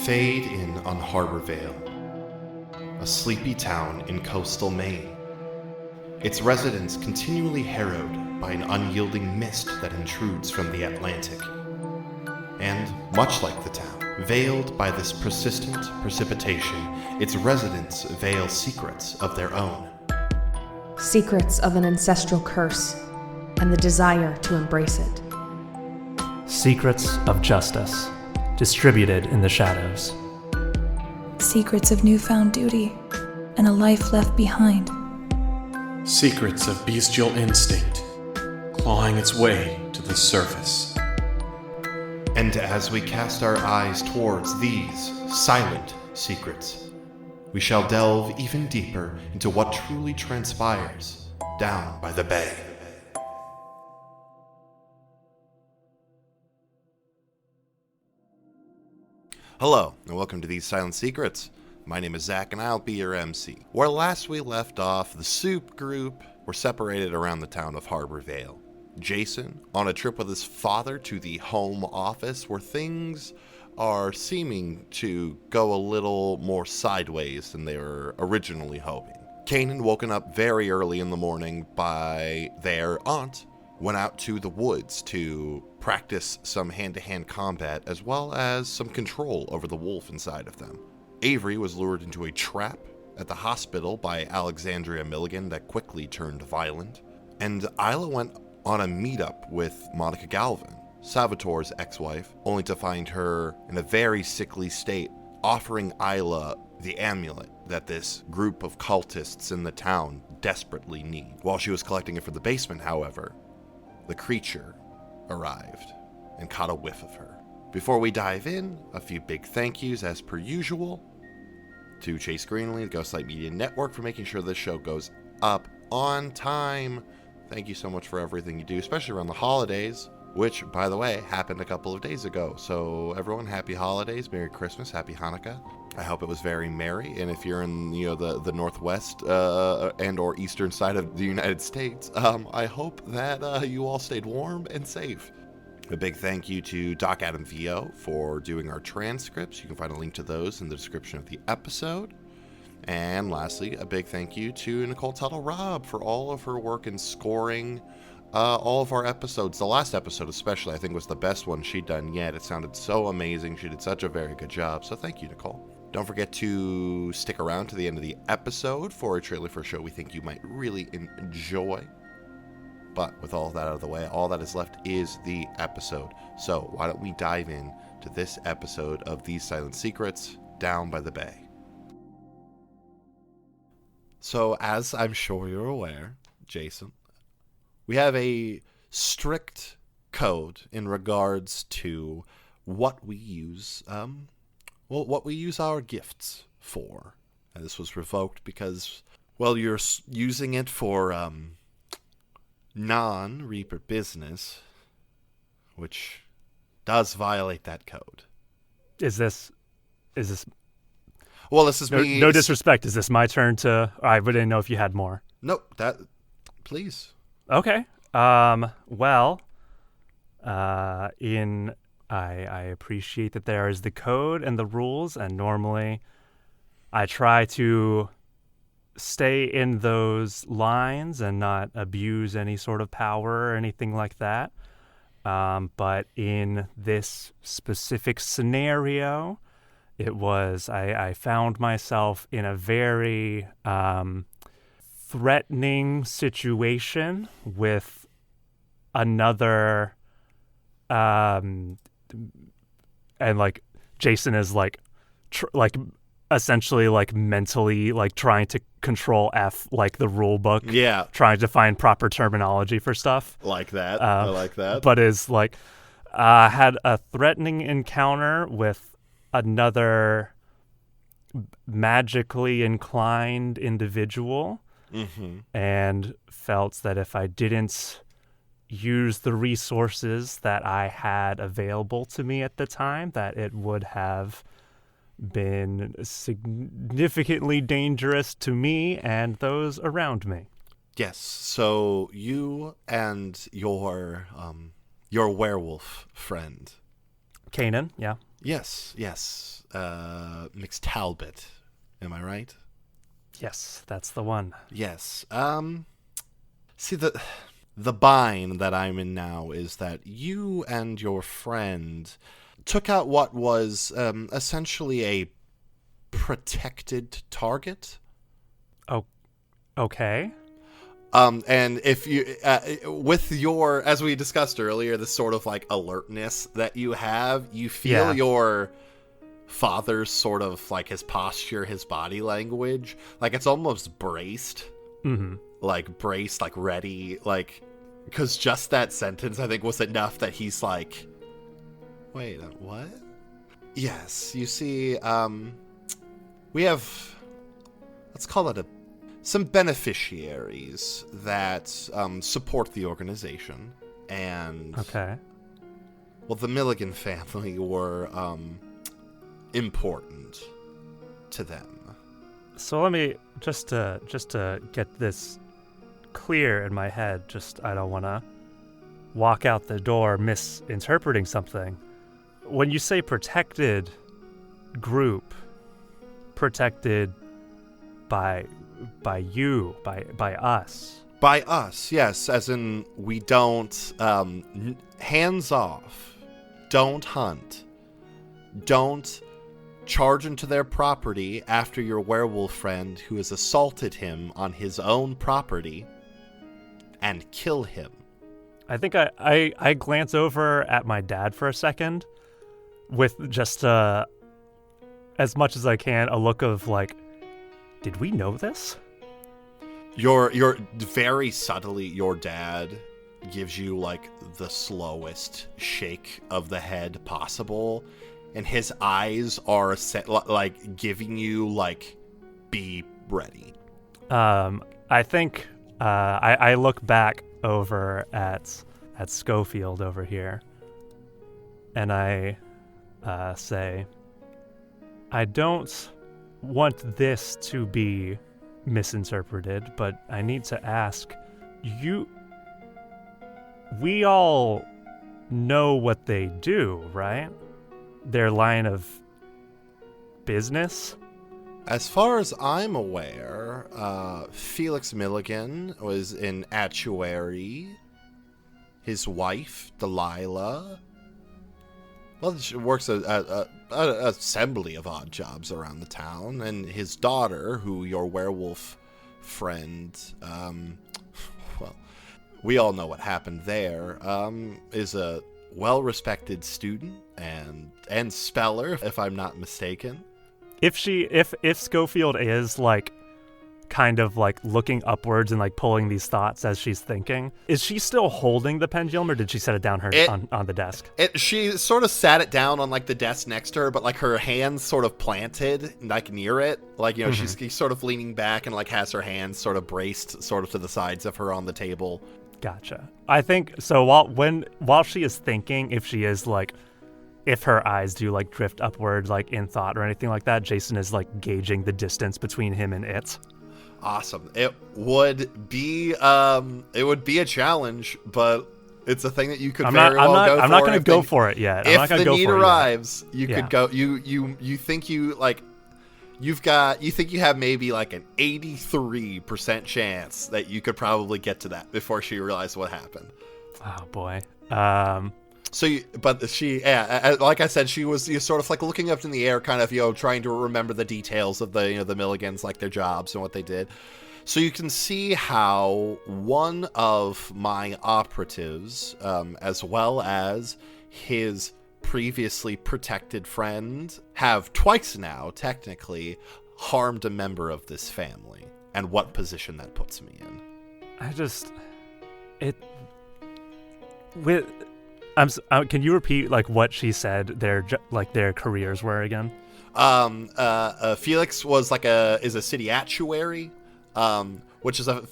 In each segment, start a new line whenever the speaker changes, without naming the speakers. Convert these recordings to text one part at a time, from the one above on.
Fade in on Harbor Vale, a sleepy town in coastal Maine. Its residents continually harrowed by an unyielding mist that intrudes from the Atlantic. And, much like the town, veiled by this persistent precipitation, its residents veil secrets of their own.
Secrets of an ancestral curse, and the desire to embrace it.
Secrets of justice, distributed in the shadows.
Secrets of newfound duty, and a life left behind.
Secrets of bestial instinct, clawing its way to the surface.
And as we cast our eyes towards these silent secrets, we shall delve even deeper into what truly transpires down by the bay. Hello, and welcome to These Silent Secrets. My name is Zach, and I'll be your MC. Where last we left off, the Soup group were separated around the town of Harbor Vale. Jason, on a trip with his father to the home office, where things are seeming to go a little more sideways than they were originally hoping. Kanan, woken up very early in the morning by their aunt, went out to the woods to practice some hand-to-hand combat as well as some control over the wolf inside of them. Avery was lured into a trap at the hospital by Alexandria Milligan that quickly turned violent. And Isla went on a meetup with Monica Galvin, Salvatore's ex-wife, only to find her in a very sickly state, offering Isla the amulet that this group of cultists in the town desperately need. While she was collecting it for the basement, however, the creature arrived and caught a whiff of her. Before we dive in, a few big thank yous as per usual to Chase Greenlee, the Ghostlight Media Network, for making sure this show goes up on time. Thank you so much for everything you do, especially around the holidays, which, by the way, happened a couple of days ago. So everyone, happy holidays, Merry Christmas, Happy Hanukkah. I hope it was very merry, and if you're in the Northwest and or Eastern side of the United States, I hope that you all stayed warm and safe. A big thank you to Doc Adam VO for doing our transcripts. You can find a link to those in the description of the episode. And lastly, a big thank you to Nicole Tuttle-Robb for all of her work in scoring all of our episodes. The last episode especially, I think, was the best one she'd done yet. It sounded so amazing. She did such a very good job. So thank you, Nicole. Don't forget to stick around to the end of the episode for a trailer for a show we think you might really enjoy. But with all of that out of the way, all that is left is the episode. So why don't we dive in to this episode of These Silent Secrets, Down by the Bay. So as I'm sure you're aware, Jason, we have a strict code in regards to what we use, what we use our gifts for. And this was revoked because, well, you're using it for non-Reaper business, which does violate that code.
Is this?
Well, this is me.
No disrespect. Is this my turn to? I didn't know if you had more.
Nope. Please.
Okay. Well, I appreciate that there is the code and the rules, and normally I try to stay in those lines and not abuse any sort of power or anything like that. But in this specific scenario, I found myself in a very threatening situation with another, and like Jason is essentially mentally trying to control F the rule book.
Yeah.
Trying to find proper terminology for stuff.
Like that. I like that.
But is had a threatening encounter with another magically inclined individual, and felt that if I didn't use the resources that I had available to me at the time, that it would have been significantly dangerous to me and those around me.
Yes, so you and your werewolf friend,
Kanan, yeah.
Yes. Mix Talbot. Am I right?
Yes, that's the one.
Yes. See, the bind that I'm in now is that you and your friend took out what was essentially a protected target.
Oh, okay.
And if you, with your, as we discussed earlier, this sort of like alertness that you have, you feel your father's sort of like his posture, his body language, like it's almost braced, like braced, like ready, like, because just that sentence, I think, was enough that he's like, wait, what? Yes, you see, we have, let's call it some beneficiaries that support the organization, and well, the Milligan family were important to them.
So let me just to get this clear in my head. I don't want to walk out the door misinterpreting something. When you say protected group, protected by you, by us.
By us, yes, as in we don't, hands off, don't hunt, don't charge into their property after your werewolf friend who has assaulted him on his own property and kill him.
I think I glance over at my dad for a second with just as much as I can, a look of like, did we know this?
You're very subtly, your dad gives you like the slowest shake of the head possible, and his eyes are like giving you like, be ready.
I think I look back over at Schofield over here, and I say, I don't want this to be misinterpreted, but I need to ask you. We all know what they do, right? Their line of business?
As far as I'm aware, Felix Milligan was an actuary. His wife, Delilah, well, she works an assembly of odd jobs around the town. And his daughter, who your werewolf friend, well, we all know what happened there, is a well-respected student and speller, if I'm not mistaken.
If Schofield is like kind of like looking upwards and like pulling these thoughts as she's thinking, is she still holding the pendulum, or did she set it down on the desk?
She sort of sat it down on like the desk next to her, but like her hands sort of planted like near it, like, you know, she's sort of leaning back and like has her hands sort of braced sort of to the sides of her on the table.
Gotcha. I think so. While she is thinking, if her eyes do like drift upward, like in thought or anything like that, Jason is like gauging the distance between him and it.
Awesome. It would be a challenge, but it's a thing that you could very well go for.
I'm not going to go for it yet.
If the need arrives, you could go. You think you think you have maybe like an 83% chance that you could probably get to that before she realized what happened.
Oh boy.
Like I said, she was sort of like looking up in the air, kind of, trying to remember the details of the, the Milligans, like their jobs and what they did. So you can see how one of my operatives, as well as his previously protected friend, have twice now, technically, harmed a member of this family, and what position that puts me in.
Can you repeat like what she said their careers were again?
Felix was is a city actuary, which is a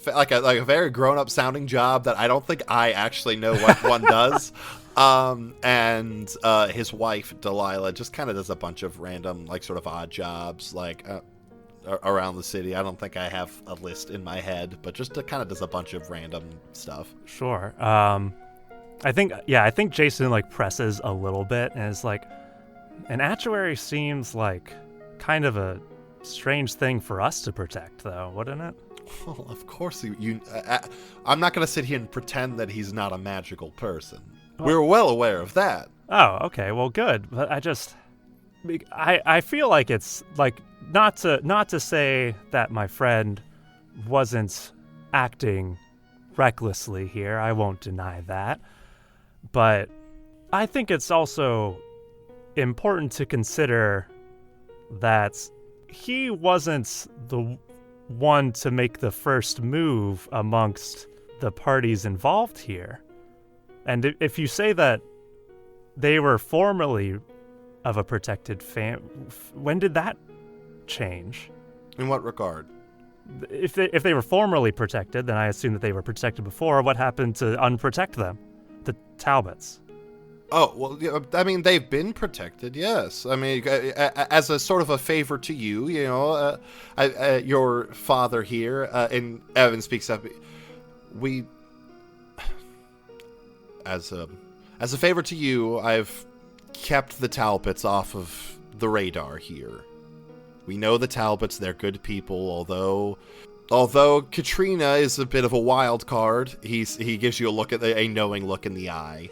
very grown up sounding job that I don't think I actually know what one does. And his wife Delilah just kind of does a bunch of random like sort of odd jobs around the city. I don't think I have a list in my head, but just kind of does a bunch of random stuff.
Sure. I think Jason like presses a little bit and is like, An actuary seems like kind of a strange thing for us to protect, though, wouldn't it?
Well, of course I'm not going to sit here and pretend that he's not a magical person. We're well aware of that.
Oh, okay. Well, good. But I feel like it's like not to say that my friend wasn't acting recklessly here. I won't deny that. But I think it's also important to consider that he wasn't the one to make the first move amongst the parties involved here. And if you say that they were formerly of a protected when did that change?
In what regard?
If they were formerly protected, then I assume that they were protected before. What happened to unprotect them? The Talbots.
Oh, well, yeah, I mean, they've been protected, yes. I mean, as a sort of a favor to you, your father here, and Evan speaks up, as a favor to you, I've kept the Talbots off of the radar here. We know the Talbots, they're good people, although Katrina is a bit of a wild card. He gives you a knowing look in the eye.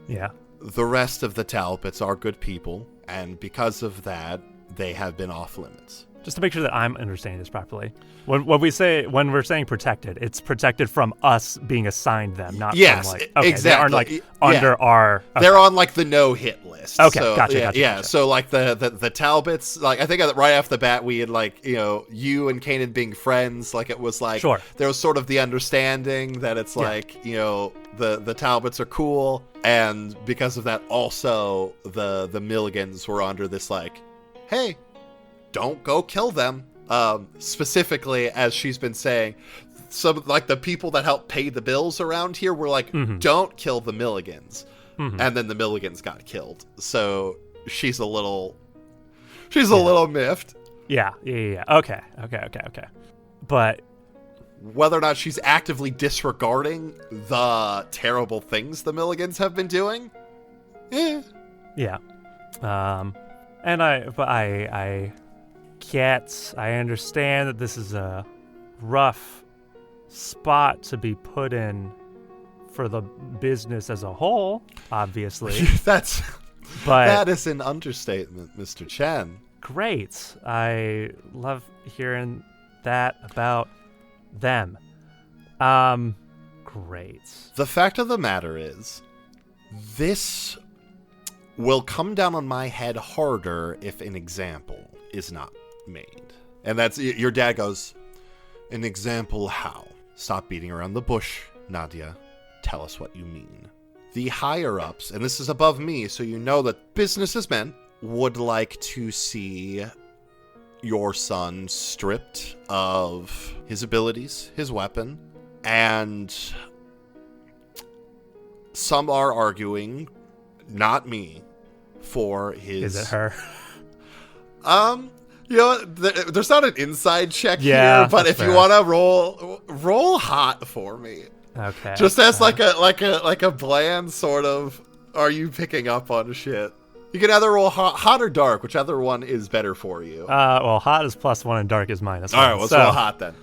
Yeah.
The rest of the Talbots are good people, and because of that, they have been off limits.
Just to make sure that I'm understanding this properly, when we're saying protected, it's protected from us being assigned them, not
yes,
from okay,
exactly.
They aren't under our. Okay.
They're on like the no-hit list.
Okay,
so,
gotcha.
Yeah, so like the Talbots, like I think right off the bat we had like you and Kanan being friends, like it was like
sure.
There was sort of the understanding that it's like the Talbots are cool, and because of that, also the Milligans were under this like, hey, don't go kill them. Specifically, as she's been saying, some like the people that help pay the bills around here were like, don't kill the Milligans. And then the Milligans got killed. So she's a little miffed.
Yeah. Okay. But
whether or not she's actively disregarding the terrible things the Milligans have been doing,
yeah. And I understand that this is a rough spot to be put in for the business as a whole, obviously.
That is an understatement, Mr. Chen.
Great. I love hearing that about them. Great.
The fact of the matter is, this will come down on my head harder if an example is not made. And that's, your dad goes, an example how? Stop beating around the bush, Nadia. Tell us what you mean. The higher-ups, and this is above me, so you know that businessmen would like to see your son stripped of his abilities, his weapon, and some are arguing, not me, for his...
Is it her?
There's not an inside check here, but if you want to roll hot for me.
Okay.
Just as like a bland sort of, are you picking up on shit? You can either roll hot or dark, whichever one is better for you.
Well, hot is +1 and dark is -1.
All right, let's roll hot then.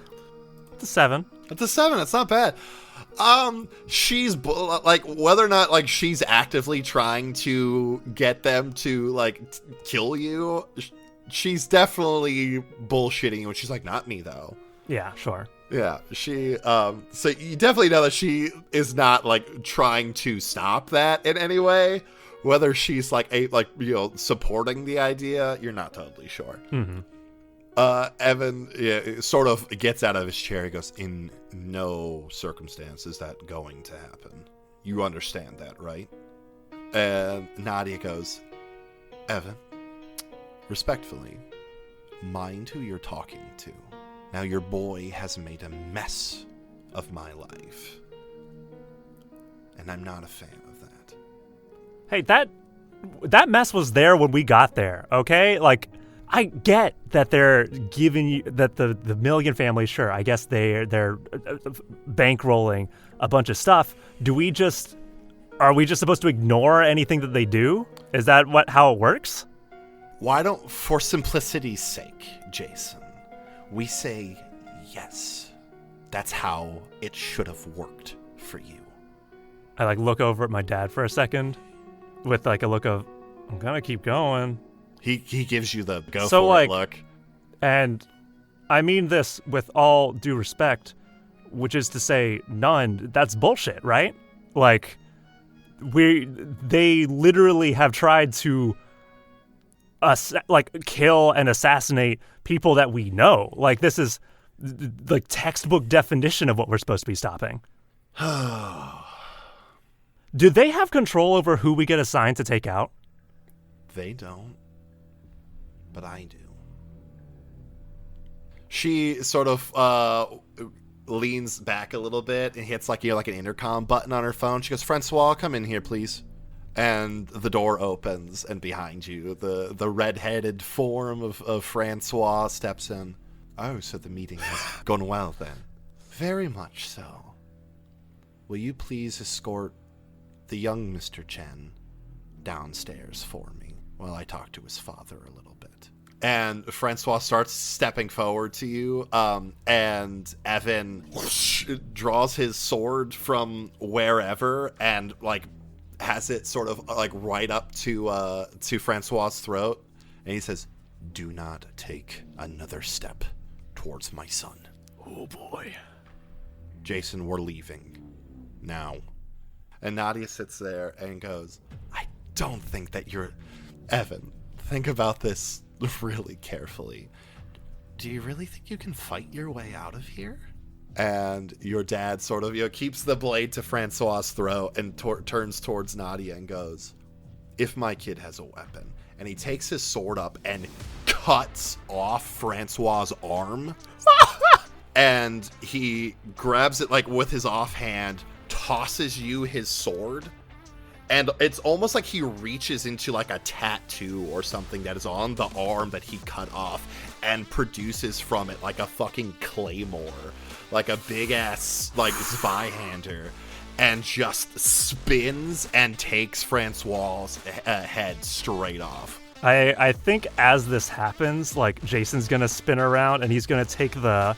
It's a 7.
It's a 7. It's not bad. She's like, whether or not like she's actively trying to get them to like kill you, she's definitely bullshitting you. And she's like, not me though.
Yeah, sure.
Yeah, she, so you definitely know that she is not, like, trying to stop that in any way. Whether she's, like, supporting the idea, you're not totally sure.
Mm-hmm.
Evan sort of gets out of his chair. He goes, in no circumstance is that going to happen. You understand that, right? And Nadia goes, Evan, respectfully, mind who you're talking to. Now your boy has made a mess of my life. And I'm not a fan of that.
Hey, that mess was there when we got there, okay? Like, I get that they're giving you, that the Milligan family, sure, I guess they're bankrolling a bunch of stuff. Are we just supposed to ignore anything that they do? Is that how it works?
Why don't, for simplicity's sake, Jason, we say yes. That's how it should have worked for you.
I like look over at my dad for a second with like a look of, I'm gonna keep going.
He gives you the go for it look.
And I mean this with all due respect, which is to say none. That's bullshit, right? Like, they literally have tried to kill and assassinate people that we know. Like, this is like textbook definition of what we're supposed to be stopping. Do they have control over who we get assigned to take out?
They don't, but I do. She sort of leans back a little bit and hits like an intercom button on her phone. She goes, "Francois, come in here, please." And the door opens, and behind you, the red-headed form of Francois steps in. "Oh, so the meeting has gone well then." "Very much so. Will you please escort the young Mr. Chen downstairs for me while I talk to his father a little bit?" And Francois starts stepping forward to you, and Evan draws his sword from wherever and has it sort of right up to Francois's throat, and he says, "Do not take another step towards my son."
Oh boy.
"Jason, we're leaving now." And Nadia sits there and goes, "I don't think that you're... Evan, think about this really carefully. Do you really think you can fight your way out of here?" And your dad sort of, keeps the blade to Francois's throat and turns towards Nadia and goes, "If my kid has a weapon," and he takes his sword up and cuts off Francois's arm, and he grabs it with his offhand, tosses you his sword, and it's almost like he reaches into a tattoo or something that is on the arm that he cut off and produces from it a fucking claymore, a big ass Zweihander, and just spins and takes Francois's head straight off.
I think as this happens, Jason's gonna spin around and he's gonna take just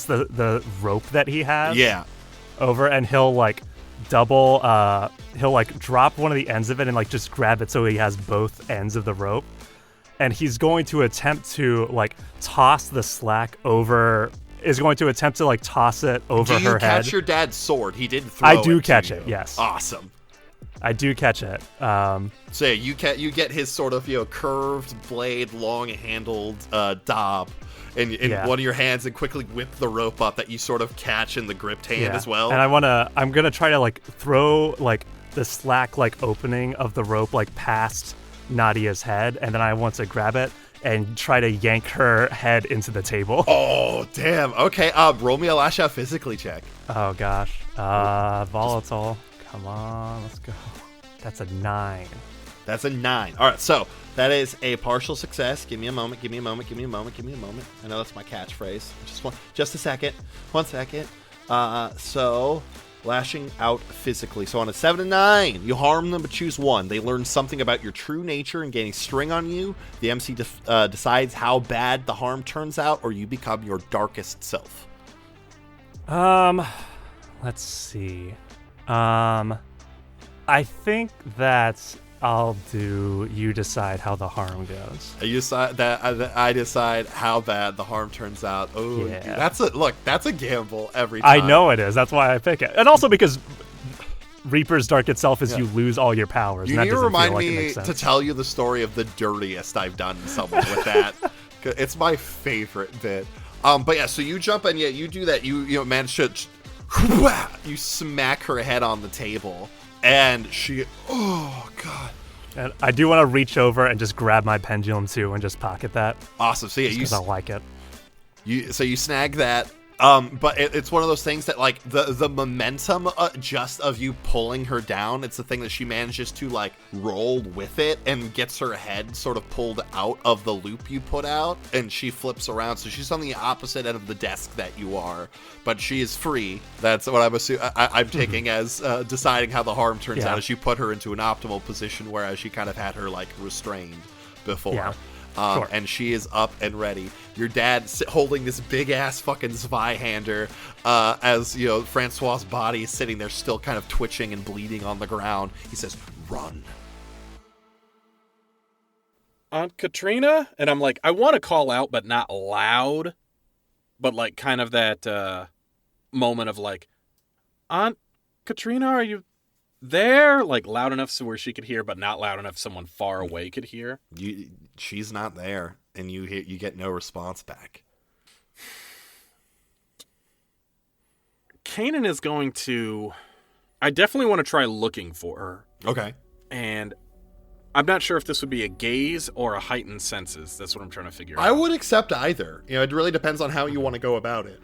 the rope that he has over, and he'll double he'll drop one of the ends of it and just grab it so he has both ends of the rope, and he's going to attempt to toss the slack over, is going to attempt to toss it over her head.
Do you catch your dad's sword? He did throw
it. I do
to
catch
you.
it, yes.
Awesome.
I do catch it.
So you get his sort of curved blade, long handled daub in one of your hands, and quickly whip the rope up that you sort of catch in the gripped hand as well.
And I'm gonna try to throw the slack opening of the rope past Nadia's head, and then I want to grab it and try to yank her head into the table.
Oh damn! Okay, roll me a lash out physically check.
Oh gosh, volatile. Come on, let's go. That's a 9.
That's a 9. All right, so that is a partial success. Give me a moment. Give me a moment. Give me a moment. Give me a moment. I know that's my catchphrase. Just a second. 1 second. So lashing out physically. So on a 7 and 9, you harm them but choose 1. They learn something about your true nature and gaining string on you. The MC decides how bad the harm turns out, or you become your darkest self.
Let's see. I think that I'll do you decide how the harm goes.
You decide that I decide how bad the harm turns out. Oh, yeah. Dude, that's a gamble every time.
I know it is. That's why I pick it. And also because Reaper's darkest self is you lose all your powers.
You need to remind me to tell you the story of the dirtiest I've done someone with that. It's my favorite bit. But yeah, so you jump and you do that. You manage to you smack her head on the table, and she, oh god.
And I do want to reach over and just grab my pendulum too and just pocket that.
Awesome. So yeah,
because I like it.
You snag that, But it's one of those things that, like, the momentum just of you pulling her down, it's the thing that she manages to, like, roll with it and gets her head sort of pulled out of the loop you put out, and she flips around. So she's on the opposite end of the desk that you are, but she is free. That's what I'm assuming. I'm taking as deciding how the harm turns out as you put her into an optimal position, whereas she kind of had her, like, restrained before.
Yeah. Sure.
And she is up and ready. Your dad holding this big-ass fucking Zweihander as, you know, Francois's body is sitting there still kind of twitching and bleeding on the ground. He says, run.
Aunt Katrina? And I'm like, I want to call out, but not loud. But, like, kind of that moment of, like, Aunt Katrina, are you there? Like, loud enough so where she could hear, but not loud enough someone far away could hear.
She's not there, and you get no response back.
Kanan is going to... I definitely want to try looking for her.
Okay.
And I'm not sure if this would be a gaze or a heightened senses. That's what I'm trying to figure out.
I would accept either. You know, it really depends on how you want to go about it.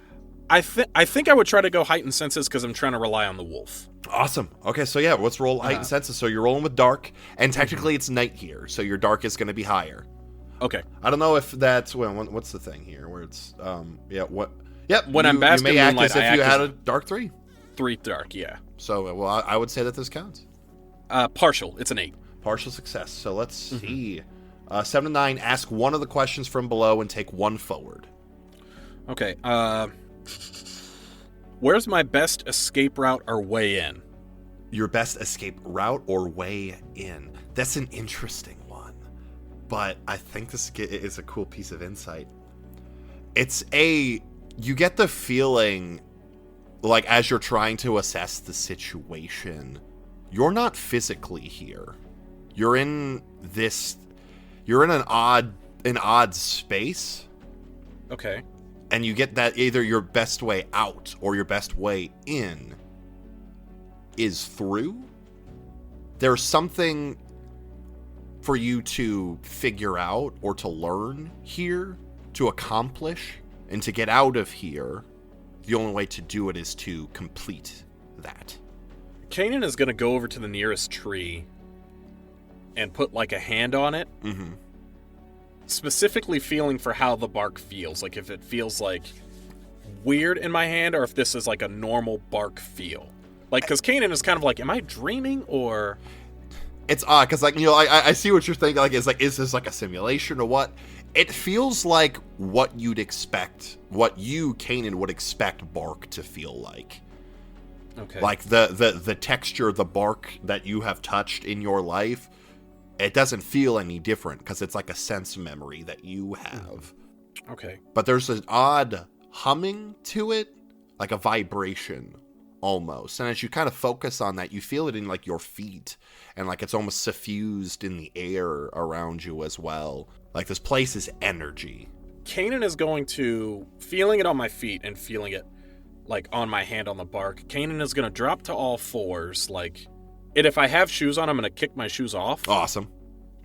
I think I would try to go heightened senses because I'm trying to rely on the wolf.
Awesome. Okay, so yeah, let's roll heightened senses. So you're rolling with dark, and technically it's night here, so your dark is going to be higher.
Okay.
I don't know if that's what's the thing here where it's what? Yep.
When I'm basking
you may act
moonlight,
as if
I
you
act
had
as-
a dark 3.
3 dark, yeah.
So well, I would say that this counts.
Partial. It's an 8.
Partial success. So let's see. 7 to 9. Ask one of the questions from below and take one forward.
Okay. Where's my best escape route or way in?
Your best escape route or way in? That's an interesting one. But I think this is a cool piece of insight. You get the feeling, like, as you're trying to assess the situation, you're not physically here. You're in an odd space.
Okay.
And you get that either your best way out or your best way in is through. There's something for you to figure out or to learn here, to accomplish, and to get out of here. The only way to do it is to complete that.
Kanan is going to go over to the nearest tree and put, like, a hand on it.
Mm-hmm.
Specifically feeling for how the bark feels. Like, if it feels, like, weird in my hand or if this is, like, a normal bark feel. Like, because Kanan is kind of like, am I dreaming or...
It's odd, because, like, you know, I see what you're thinking. Like, is this, like, a simulation or what? It feels like what you'd expect, what you, Kanan, would expect bark to feel like.
Okay.
Like, the texture of the bark that you have touched in your life, it doesn't feel any different, because it's like a sense memory that you have.
Okay.
But there's an odd humming to it, like a vibration, almost. And as you kind of focus on that, you feel it in, like, your feet, and, like, it's almost suffused in the air around you as well. Like, this place is energy.
Kanan is going to, feeling it on my feet and feeling it, like, on my hand on the bark, Kanan is going to drop to all fours, like, and if I have shoes on, I'm going to kick my shoes off.
Awesome.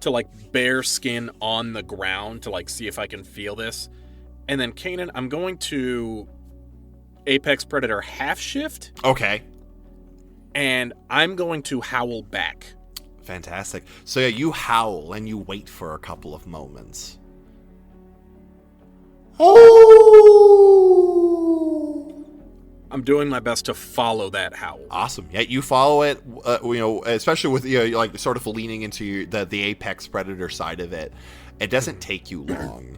To, like, bare skin on the ground to, like, see if I can feel this. And then, Kanan, I'm going to Apex Predator half shift.
Okay.
And I'm going to howl back.
Fantastic. So, yeah, you howl and you wait for a couple of moments.
I'm doing my best to follow that howl.
Awesome. Yeah, you follow it, you know, especially with, you know, like, sort of leaning into the Apex Predator side of it. It doesn't take you long.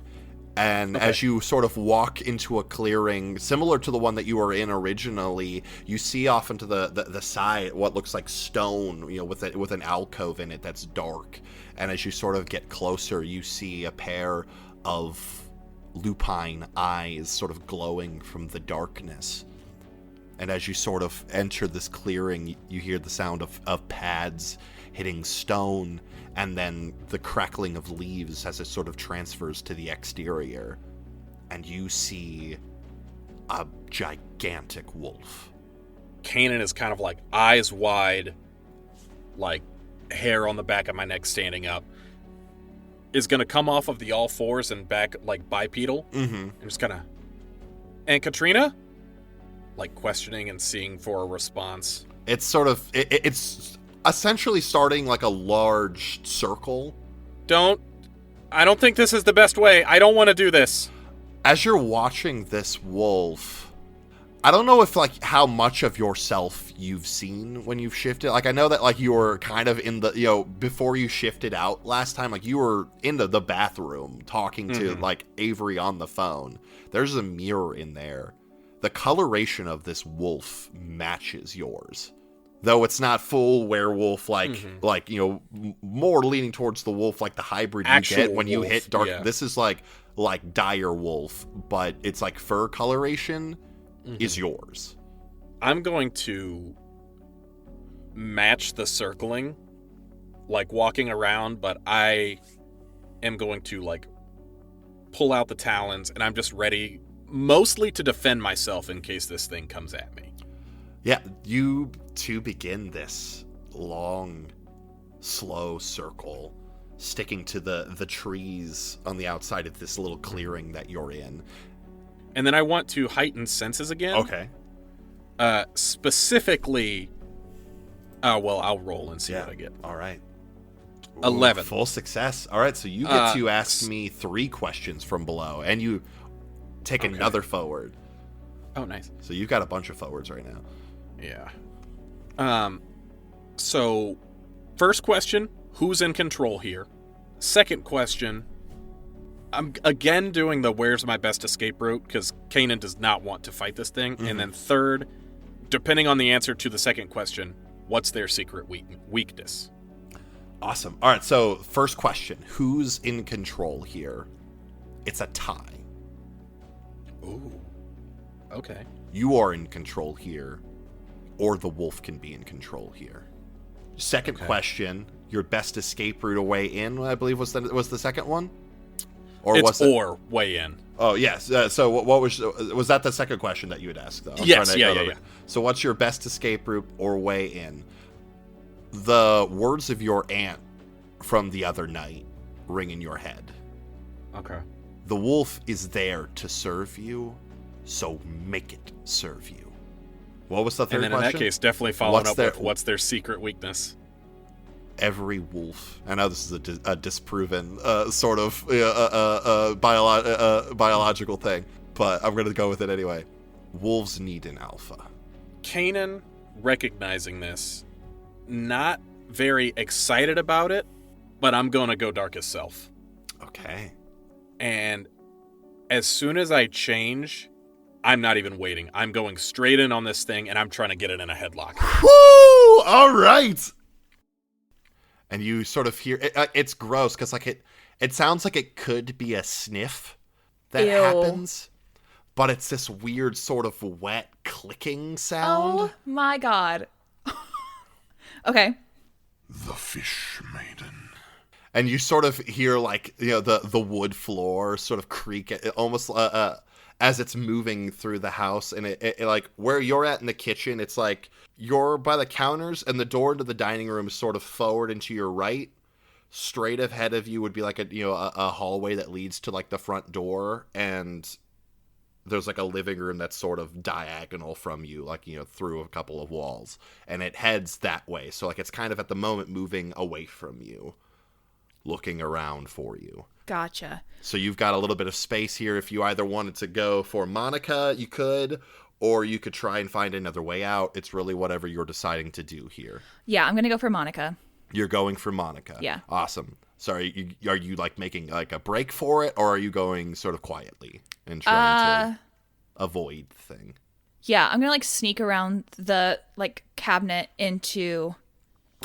And as you sort of walk into a clearing, similar to the one that you were in originally, you see off into the side what looks like stone, you know, with an alcove in it that's dark. And as you sort of get closer, you see a pair of lupine eyes sort of glowing from the darkness. And as you sort of enter this clearing, you hear the sound of pads hitting stone, and then the crackling of leaves as it sort of transfers to the exterior. And you see a gigantic wolf.
Kanan is kind of like eyes wide, like hair on the back of my neck standing up. Is going to come off of the all fours and back, like, bipedal.
Mm-hmm.
And just kind of... And Katrina? Like questioning and seeing for a response.
It's sort of, it's essentially starting like a large circle.
I don't think this is the best way. I don't want to do this.
As you're watching this wolf, I don't know if like how much of yourself you've seen when you've shifted. Like I know that like you were kind of in the, before you shifted out last time, like you were in the bathroom talking to like Avery on the phone. There's a mirror in there. The coloration of this wolf matches yours. Though it's not full werewolf, more leaning towards the wolf, like the hybrid
Actual
you get when you
wolf,
hit dark.
yeah.
This is like dire wolf, but it's like fur coloration is yours.
I'm going to match the circling, like walking around, but I am going to like pull out the talons, and I'm just ready, mostly to defend myself in case this thing comes at me.
Yeah, you two begin this long, slow circle, sticking to the trees on the outside of this little clearing that you're in.
And then I want to heighten senses again.
Okay.
Specifically, I'll roll and see what I get.
All right.
11.
Full success. All right, so you get to ask me 3 questions from below, and you take another forward.
Oh, nice.
So you've got a bunch of forwards right now.
Yeah. So, first question, who's in control here? Second question, I'm again doing the where's my best escape route, because Kanan does not want to fight this thing. And then third, depending on the answer to the second question, what's their secret weakness?
Awesome. All right, so first question, who's in control here? It's a tie.
Ooh. Okay.
You are in control here, or the wolf can be in control here. Second question, your best escape route away in, I believe was the second one? Or
it's
was it?
Or way in.
Oh, yes. So what was that the second question that you had asked, though?
Yes, yeah.
So what's your best escape route or way in? The words of your aunt from the other night ring in your head.
Okay.
The wolf is there to serve you, so make it serve you. What was the third question?
And then in that case, definitely following up with what's their secret weakness?
Every wolf. I know this is a disproven sort of biological thing, but I'm going to go with it anyway. Wolves need an alpha.
Kanan, recognizing this, not very excited about it, but I'm going to go darkest self.
Okay.
And as soon as I change, I'm not even waiting. I'm going straight in on this thing, and I'm trying to get it in a headlock.
Woo! All right. And you sort of hear it's gross because like it sounds like it could be a sniff that happens, but it's this weird sort of wet clicking sound.
Oh my god. Okay.
The fish maiden. And you sort of hear like the wood floor sort of creak, almost as it's moving through the house, and it like where you're at in the kitchen, it's like you're by the counters, and the door into the dining room is sort of forward and to your right. Straight ahead of you would be like a hallway that leads to like the front door, and there's like a living room that's sort of diagonal from you, like through a couple of walls, and it heads that way. So like it's kind of at the moment moving away from you, looking around for you.
Gotcha.
So you've got a little bit of space here. If you either wanted to go for Monica, you could, or you could try and find another way out. It's really whatever you're deciding to do here.
Yeah, I'm going to go for Monica.
You're going for Monica.
Yeah.
Awesome. Sorry, are you like making like a break for it, or are you going sort of quietly and trying to avoid the thing?
Yeah, I'm going to like sneak around the like cabinet into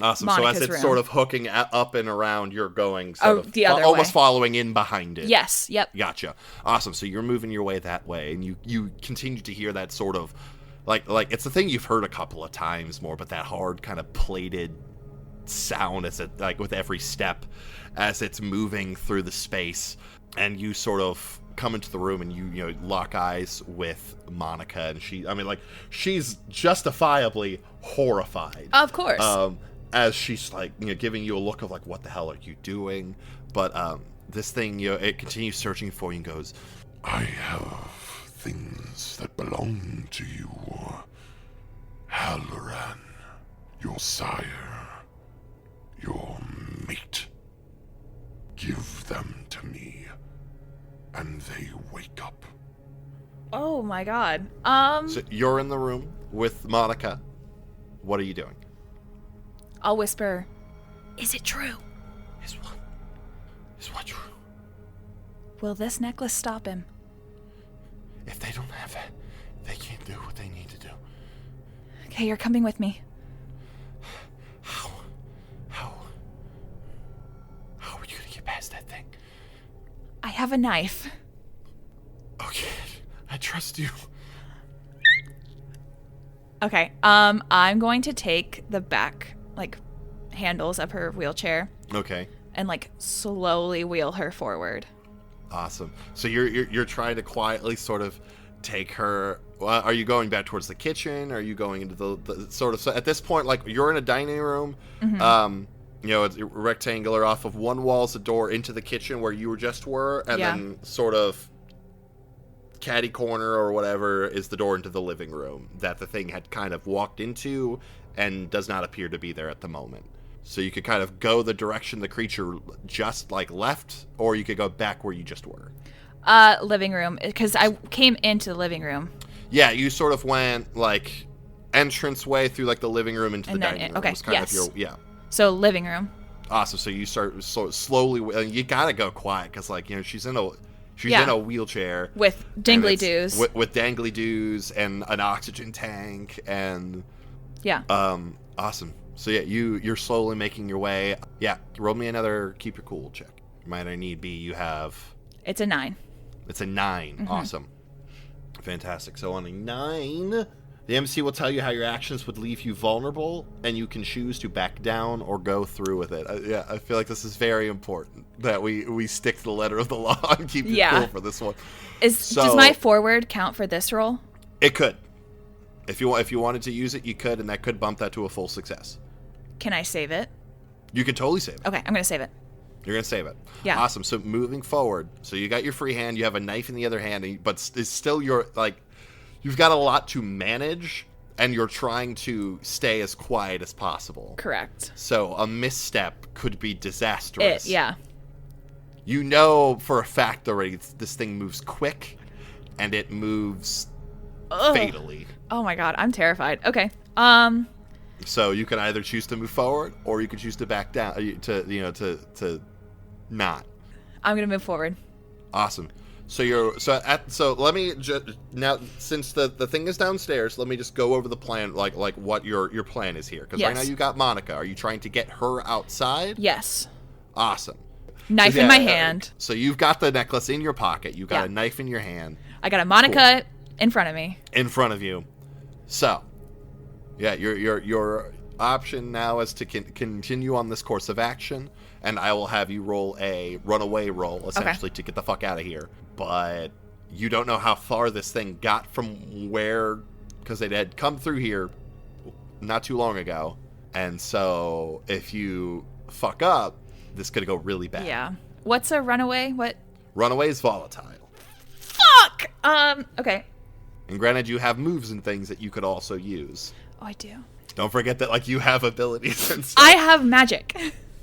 Awesome.
Monica's
so as it's
room.
sort of hooking up and around, you're going sort of
the other
almost
way.
following in behind it.
Yes. Yep.
Gotcha. Awesome. So you're moving your way that way, and you continue to hear that sort of like it's a thing you've heard a couple of times more, but that hard kind of plated sound as it like with every step as it's moving through the space, and you sort of come into the room and you lock eyes with Monica, and she's justifiably horrified.
Of course.
As she's like giving you a look of like, what the hell are you doing? But this thing it continues searching for you and goes, I have
things that belong to you, Halloran, your sire, your mate. Give them to me, and they wake up.
Oh my god.
So you're in the room with Monica. What are you doing?
I'll whisper, "Is it true?
Is what true?
Will this necklace stop him?"
If they don't have it, they can't do what they need to do.
Okay, you're coming with me.
How are you gonna get past that thing?
I have a knife.
Okay, I trust you.
Okay, I'm going to take the back, handles of her wheelchair
Okay.
and, slowly wheel her forward.
Awesome. So you're trying to quietly sort of take her. Are you going back towards the kitchen? Are you going into the sort of? So at this point, you're in a dining room.
Mm-hmm.
It's rectangular. Off of one wall is a door into the kitchen where you just were, and
Yeah.
then sort of catty corner or whatever is the door into the living room that the thing had kind of walked into and does not appear to be there at the moment. So you could kind of go the direction the creature just left, or you could go back where you just were.
Living room, because I came into the living room.
Yeah, you sort of went entrance way through the living room into
And
the
then
dining room.
okay,
It was kind
yes.
of your, yeah.
So living room.
Awesome. So you start slowly. You gotta go quiet because she's in a wheelchair
With dangly doos.
with dangly doos and an oxygen tank and
Yeah.
awesome. So yeah, you're slowly making your way. Yeah, roll me another keep your cool check. Might I need be? You have.
It's a 9.
It's a 9.
Mm-hmm.
Awesome. Fantastic. So on a 9, the MC will tell you how your actions would leave you vulnerable, and you can choose to back down or go through with it. I feel like this is very important that we stick to the letter of the law and keep it cool for this one.
Does my forward count for this roll?
It could. If you wanted to use it, you could, and that could bump that to a full success.
Can I save it?
You could totally save it.
Okay, I'm going to save it.
You're going to save it.
Yeah.
Awesome. So moving forward, so you got your free hand, you have a knife in the other hand, but it's still you've got a lot to manage, and you're trying to stay as quiet as possible.
Correct.
So a misstep could be disastrous.
Yeah.
You know for a fact already this thing moves quick, and it moves fatally.
Oh my god, I'm terrified. Okay.
So you can either choose to move forward, or you can choose to back down. To not.
I'm gonna move forward.
Awesome. So let me now, since the thing is downstairs, let me just go over the plan, like what your plan is here. Because right now you got Monica. Are you trying to get her outside?
Yes.
Awesome.
Knife in my hand.
So you've got the necklace in your pocket. You've got a knife in your hand.
I got a Monica in front of me.
In front of you. So, yeah, your option now is to continue on this course of action, and I will have you roll a runaway roll, essentially, to get the fuck out of here. But you don't know how far this thing got from where, because it had come through here not too long ago, and so if you fuck up, this could go really bad.
Yeah. What's a runaway? What?
Runaway is volatile.
Fuck! Okay.
And granted, you have moves and things that you could also use.
Oh, I do.
Don't forget that, you have abilities and stuff.
I have magic.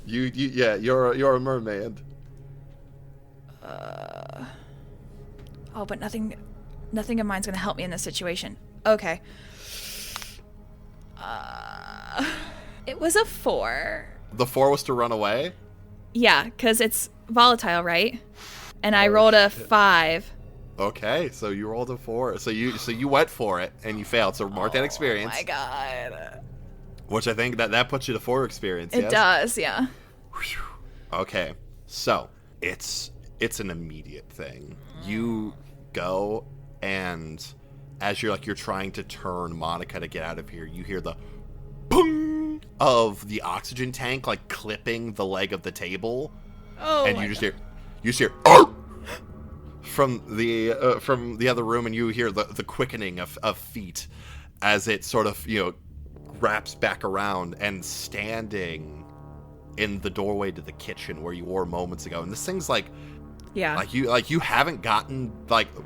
You're a mermaid.
Oh, but nothing of mine's gonna help me in this situation. Okay. It was a 4.
The 4 was to run away?
Yeah, because it's volatile, right? And I rolled a 5.
Okay, so you rolled a 4. So you went for it and you failed. So mark that experience.
Oh my god.
Which I think that puts you to 4 experience.
It does, yeah.
Okay, so it's an immediate thing. You go, and as you're trying to turn Monica to get out of here, you hear the boom of the oxygen tank clipping the leg of the table.
Oh,
and you just hear "Arr!" from the other room, and you hear the quickening of feet as it sort of wraps back around, and standing in the doorway to the kitchen where you were moments ago. And this thing's you haven't gotten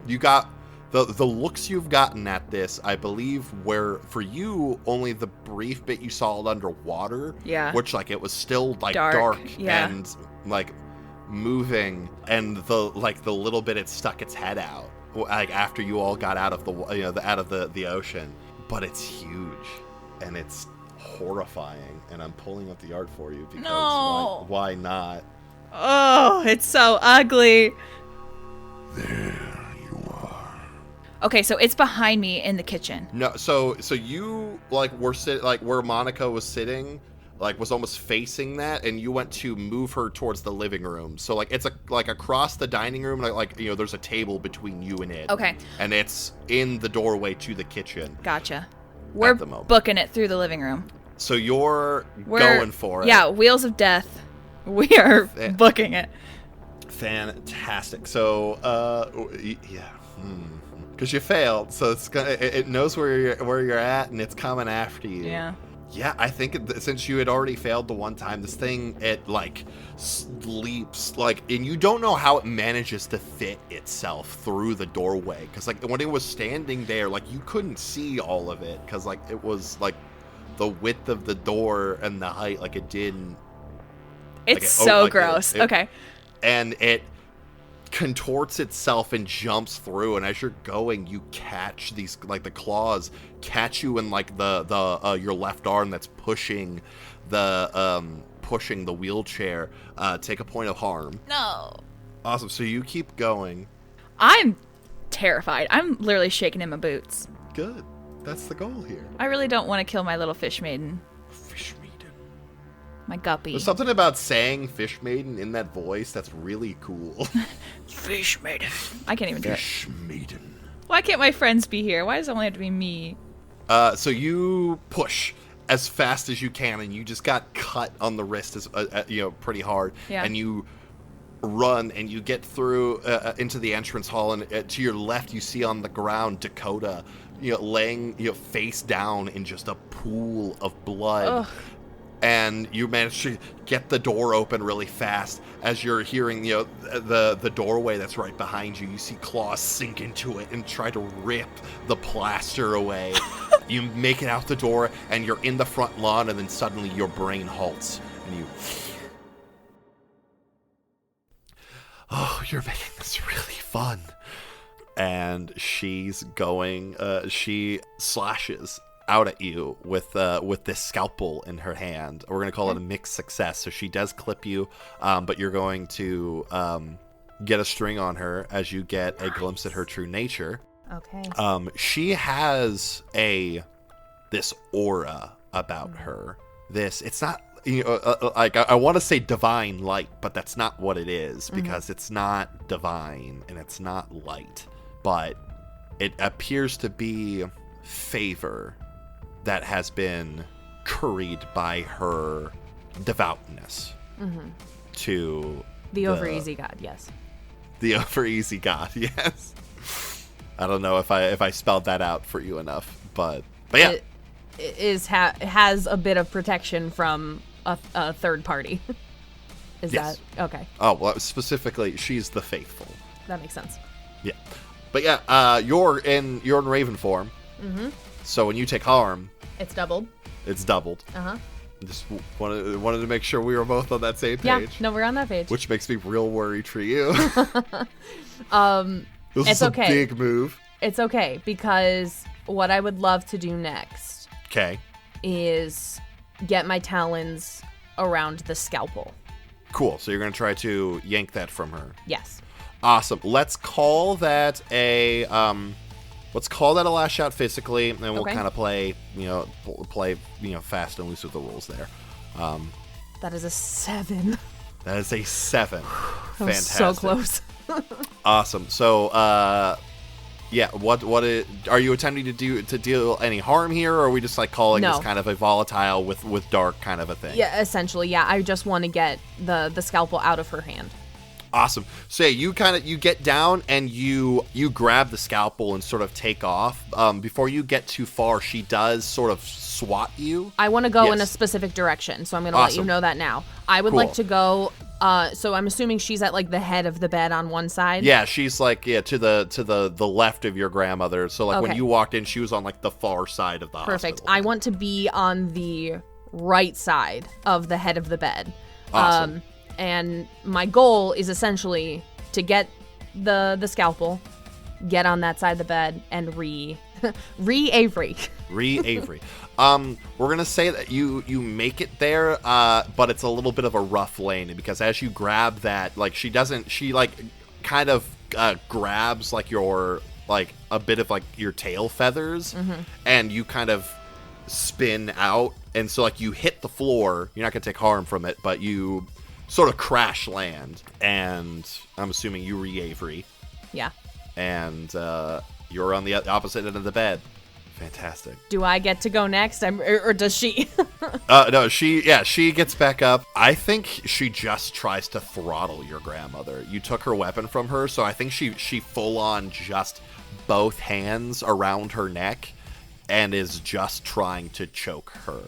you got the looks you've gotten at this, I believe, where for you only the brief bit you saw it underwater, which like it was still like dark and like moving, and the little bit it stuck its head out like after you all got out of the ocean, but it's huge and it's horrifying, and I'm pulling up the art for you because why not?
Oh, it's so ugly.
There you are.
Okay, so it's behind me in the kitchen.
No, so you were sitting where Monica was sitting, was almost facing that, and you went to move her towards the living room. So it's across the dining room, there's a table between you and it.
Okay.
And it's in the doorway to the kitchen.
Gotcha. We're booking it through the living room.
So we're going for it.
Yeah, Wheels of Death. We are booking it.
Fantastic. So, yeah. Because you failed, so it knows where you're at, and it's coming after you.
Yeah.
Yeah, I think since you had already failed the one time, this thing, it leaps, and you don't know how it manages to fit itself through the doorway. Because when it was standing there, you couldn't see all of it, because it was the width of the door and the height, it didn't.
It's so gross. Okay.
And it contorts itself and jumps through, and as you're going, you catch these the claws catch you in the your left arm that's pushing the wheelchair. Take a point of harm.
No.
Awesome. So you keep going.
I'm terrified. I'm literally shaking in my boots.
Good. That's the goal here.
I really don't want to kill my little fish maiden.
Fish maiden.
My guppy.
There's something about saying fish maiden in that voice that's really cool.
Fish maiden. I can't even do it.
Fish maiden.
Why can't my friends be here? Why does it only have to be me?
So you push as fast as you can, and you just got cut on the wrist pretty hard.
Yeah.
And you run, and you get through into the entrance hall, and to your left you see on the ground Dakota, laying face down in just a pool of blood.
Ugh.
And you manage to get the door open really fast. As you're hearing the doorway that's right behind you, you see claws sink into it and try to rip the plaster away. You make it out the door, and you're in the front lawn, and then suddenly your brain halts, and you... Oh, you're making this really fun. And she's going... she slashes out at you with this scalpel in her hand. We're going to call it a mixed success. So she does clip you, but you're going to get a string on her as you get a glimpse at her true nature.
Okay.
She has this aura about her. It's not, I want to say divine light, but that's not what it is, because it's not divine and it's not light, but it appears to be favor that has been curried by her devoutness to
the over easy god. Yes.
The over easy god. Yes. I don't know if I spelled that out for you enough, but yeah,
it has a bit of protection from a third party.
Yes.
That okay?
Oh well, specifically, she's the faithful.
That makes sense.
Yeah, but yeah, you're in raven form. So when you take harm,
it's doubled.
It's doubled. Just wanted to make sure we were both on that same page.
Yeah, no, we're on that page.
Which makes me real worried for you. This
it's
is a
okay.
big move.
It's okay, because what I would love to do next is get my talons around the scalpel.
Cool. So you're going to try to yank that from her.
Yes.
Awesome. Let's call that a lash out physically, and we'll kind of play fast and loose with the rules there.
That is a 7.
That is a 7.
That was so close.
Awesome. So, what are you attempting to deal any harm here, or are we just calling this kind of a volatile with dark kind of a thing?
Yeah, essentially. Yeah, I just want to get the scalpel out of her hand.
Awesome. So you get down and you grab the scalpel and sort of take off. Before you get too far, she does sort of swat you.
I want to go in a specific direction, so I'm going to let you know that now. I would like to go So I'm assuming she's at like the head of the bed on one side.
Yeah, she's like to the left of your grandmother. So like when
Okay.
you walked in, she was on like the far side of the
Perfect.
hospital.
I want to be on the right side of the head of the bed.
Awesome.
And my goal is essentially to get the scalpel, get on that side of the bed, and Avery.
Avery. We're gonna say that you make it there, but it's a little bit of a rough lane because as you grab that, like she kind of grabs like your like a bit of like your tail feathers, and you kind of spin out, and so like you hit the floor. You're not gonna take harm from it, but you sort of crash land, and I'm assuming you Avery.
Yeah.
And you're on the opposite end of the bed. Fantastic.
Do I get to go next? Or does she?
No, she gets back up. I think she just tries to throttle your grandmother. You took her weapon from her, so I think she full on just both hands around her neck and is just trying to choke her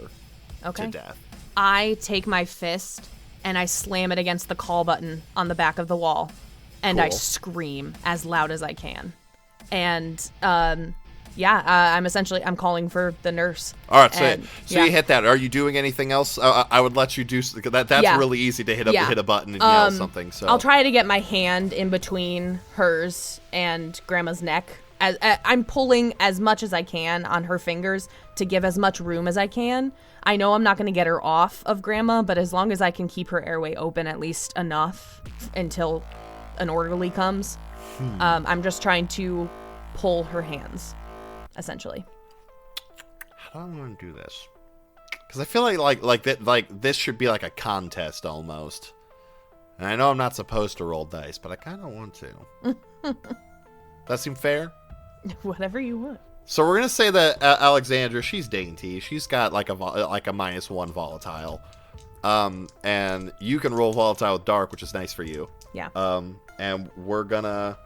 to death.
I take my fist and I slam it against the call button on the back of the wall, and I
Cool.
scream as loud as I can. And I'm calling for the nurse.
All right,
And,
so you hit that. Are you doing anything else? I would let you do that. That's
Yeah.
really easy to hit a button and yell something. So
I'll try to get my hand in between hers and Grandma's neck. I'm pulling as much as I can on her fingers to give as much room as I can. I know I'm not going to get her off of Grandma, but as long as I can keep her airway open at least enough until an orderly comes, I'm just trying to pull her hands, essentially.
How do I want to do this? Because I feel like this should be like a contest almost. And I know I'm not supposed to roll dice, but I kind of want to. That seem fair?
Whatever you want.
So we're gonna say that Alexandra, she's dainty. She's got like a -1 volatile, and you can roll volatile with dark, which is nice for you.
Yeah.
And we're gonna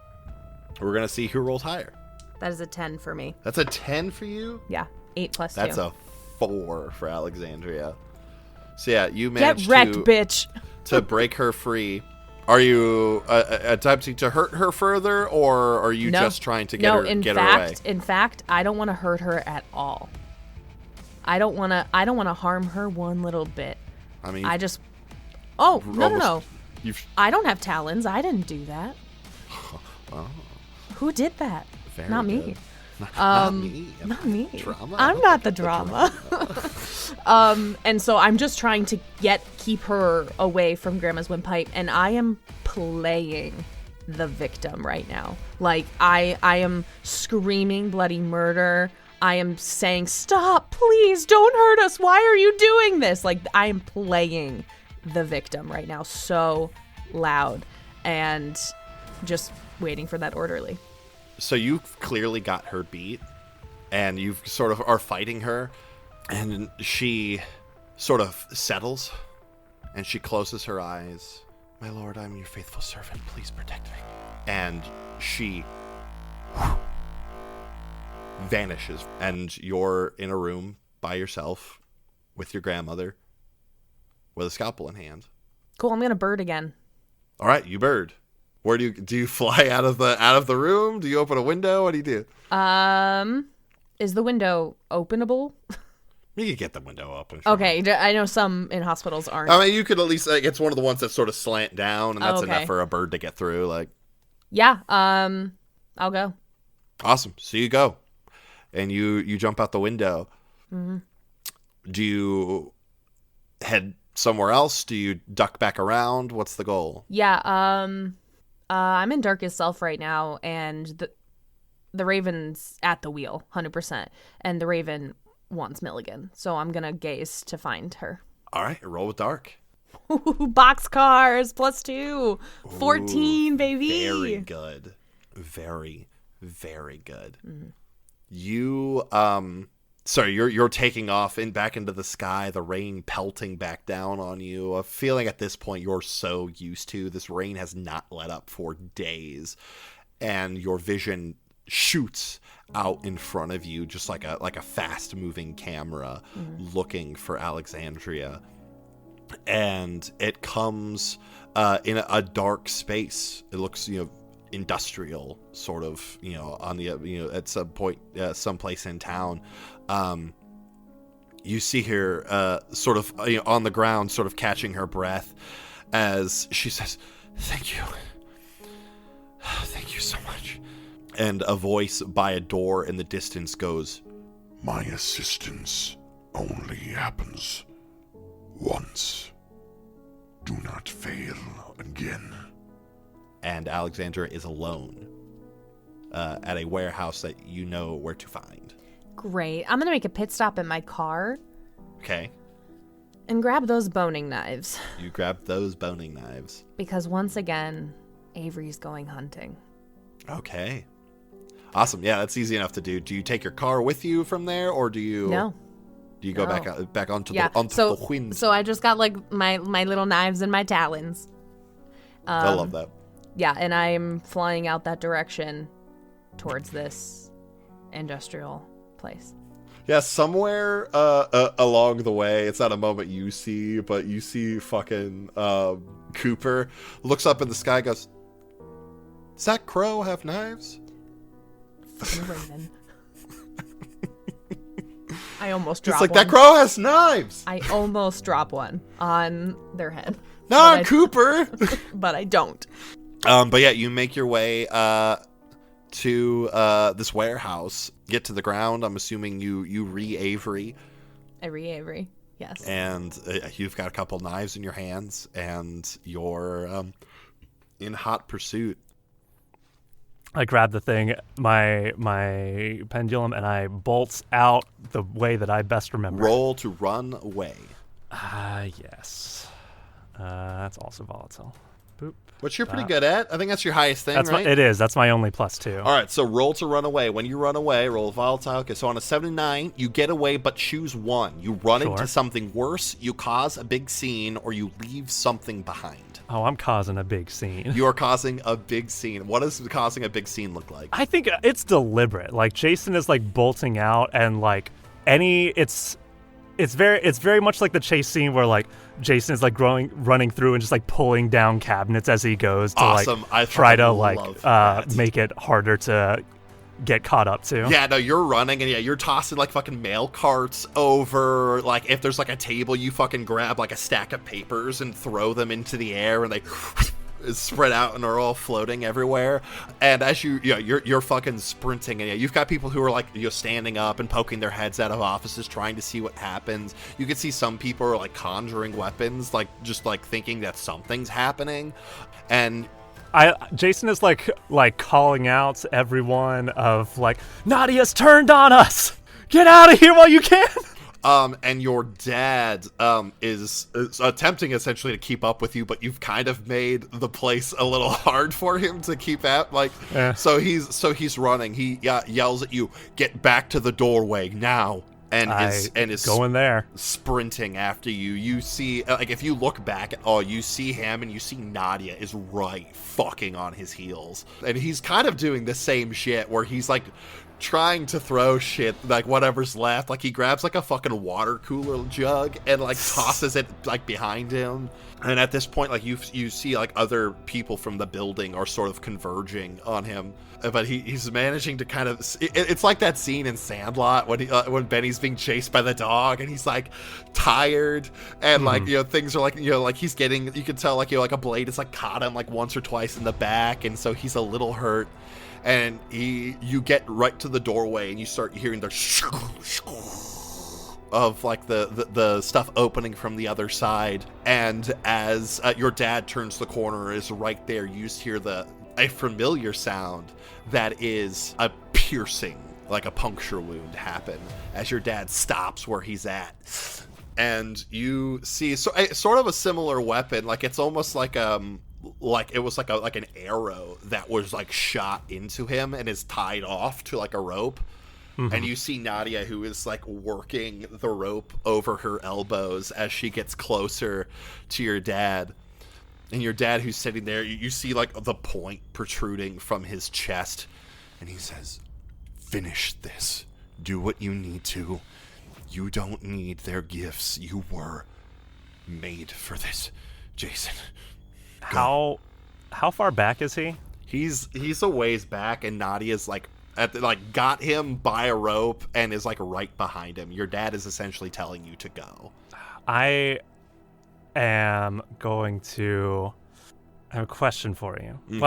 see who rolls higher.
That is a 10 for me.
That's a 10 for you.
Yeah. 8 plus 2.
That's a 4 for Alexandria. So yeah, you managed
Get wrecked, bitch.
to break her free. Are you attempting to hurt her further, or are you just trying to get her away?
In fact, I don't want to hurt her at all. I don't want to harm her one little bit.
I mean,
No. I don't have talons. I didn't do that.
Oh.
Who did that?
Very
Not
good.
me.
Not me.
Not me.
Drama.
I'm not the drama. And so I'm just trying to keep her away from Grandma's windpipe, and I am playing the victim right now. Like I am screaming bloody murder. I am saying, "Stop, please, don't hurt us. Why are you doing this?" Like I am playing the victim right now so loud and just waiting for that orderly.
So you clearly got her beat, and you sort of are fighting her, and she sort of settles, and she closes her eyes. "My lord, I'm your faithful servant. Please protect me." And she vanishes, and you're in a room by yourself with your grandmother with a scalpel in hand.
Cool, I'm gonna bird again.
All right, you bird. Where do you fly out of the room? Do you open a window? What do you do?
Is the window openable?
You can get the window open. Sure.
Okay, I know some in hospitals aren't.
I mean, you could at least it's one of the ones that sort of slant down, and that's
Okay.
enough for a bird to get through. Like,
Yeah, I'll go.
awesome. So you go, and you jump out the window.
Mm-hmm.
Do you head somewhere else? Do you duck back around? What's the goal?
Yeah, I'm in Darkest Self right now, and the Raven's at the wheel, 100%, and the Raven wants Milligan, so I'm gonna gaze to find her.
All right, roll with dark.
Ooh, boxcars, +2. 14, baby.
Very good. Very, very good.
Mm-hmm.
You, you're taking off back into the sky, the rain pelting back down on you. A feeling at this point you're so used to. This rain has not let up for days, and your vision shoots out in front of you, just like a fast moving camera, looking for Alexandria. and it comes in a dark space. It looks, industrial, sort of, on the, at some point, someplace in town. You see her sort of on the ground, sort of catching her breath as she says, "Thank you. Thank you so much." And a voice by a door in the distance goes,
My assistance only happens once. Do not fail again.
and Alexandra is alone at a warehouse that you know where to find.
Great. I'm going to make a pit stop in my car
Okay.
and grab those boning knives.
You grab those boning knives.
Because once again, Avery's going hunting.
Okay. Awesome. Yeah, that's easy enough to do. Do you take your car with you from there, or do you?
No.
Do you go
No.
back onto
Yeah.
the wind?
So I just got like my little knives and my talons.
I love that.
Yeah, and I'm flying out that direction towards this industrial place.
Yeah, somewhere along the way, it's not a moment you see, but you see fucking Cooper looks up in the sky, goes, "Does that crow have knives?"
Fucking raven. I almost
It's
dropped
like,
one.
that crow has knives!
I almost drop one on their head.
No,
But
Cooper!
But I don't.
But yeah, you make your way to this warehouse, get to the ground. I'm assuming you re-Avery.
Avery, yes.
And you've got a couple knives in your hands, and you're in hot pursuit.
I grab the thing, my pendulum, and I bolt out the way that I best remember.
Roll to run away.
Yes. That's also volatile. Boop.
Which you're pretty good at. I think that's your highest thing,
That's
right?
it is. That's my only +2.
All right, so roll to run away. When you run away, roll volatile. Okay, so on a 7 to 9, you get away, but choose one. You run
Sure.
into something worse, you cause a big scene, or you leave something behind.
Oh, I'm causing a big scene.
You are causing a big scene. What does causing a big scene look like?
I think it's deliberate. Like Jason is like bolting out, and like it's very much like the chase scene where like Jason is like running through and just like pulling down cabinets as he goes to
Awesome. I
like try to
fucking
like
love that.
make it harder to get caught up to.
Yeah, no, you're running, and yeah, you're tossing like fucking mail carts over. Like if there's like a table, you fucking grab like a stack of papers and throw them into the air, and they spread out and are all floating everywhere. And as you're fucking sprinting, and yeah, you've got people who are like standing up and poking their heads out of offices trying to see what happens. You can see some people are like conjuring weapons, like just like thinking that something's happening, and
Jason is like calling out to everyone of like, Nadia's turned on us. Get out of here while you can.
And your dad is attempting essentially to keep up with you, but you've kind of made the place a little hard for him to keep at. Like, so he's running. He yells at you, "Get back to the doorway now!" And is
going there,
sprinting after you. You see, like, if you look back, you see him, and you see Nadia is right fucking on his heels, and he's kind of doing the same shit where he's like trying to throw shit, like whatever's left. Like he grabs like a fucking water cooler jug and like tosses it like behind him. And at this point, like you see like other people from the building are sort of converging on him, but he's managing to kind of. It's like that scene in Sandlot when Benny's being chased by the dog, and he's like tired, and like things are like like he's getting. You can tell like like a blade is like caught him like once or twice in the back, and so he's a little hurt. And you get right to the doorway, and you start hearing the of like the stuff opening from the other side. And as your dad turns the corner, is right there, you hear a familiar sound that is a piercing, like a puncture wound, happen as your dad stops where he's at. And you see sort of a similar weapon, like it's almost like it was like an arrow that was like shot into him and is tied off to like a rope. And you see Nadia, who is like working the rope over her elbows as she gets closer to your dad. And your dad, who's sitting there, you see like the point protruding from his chest, and he says, "Finish this. Do what you need to. You don't need their gifts. You were made for this, Jason.
How far back is he?
He's a ways back, and Nadia's got him by a rope and is right behind him. Your dad is essentially telling you to go.
I am going to. I have a question for you.
Okay.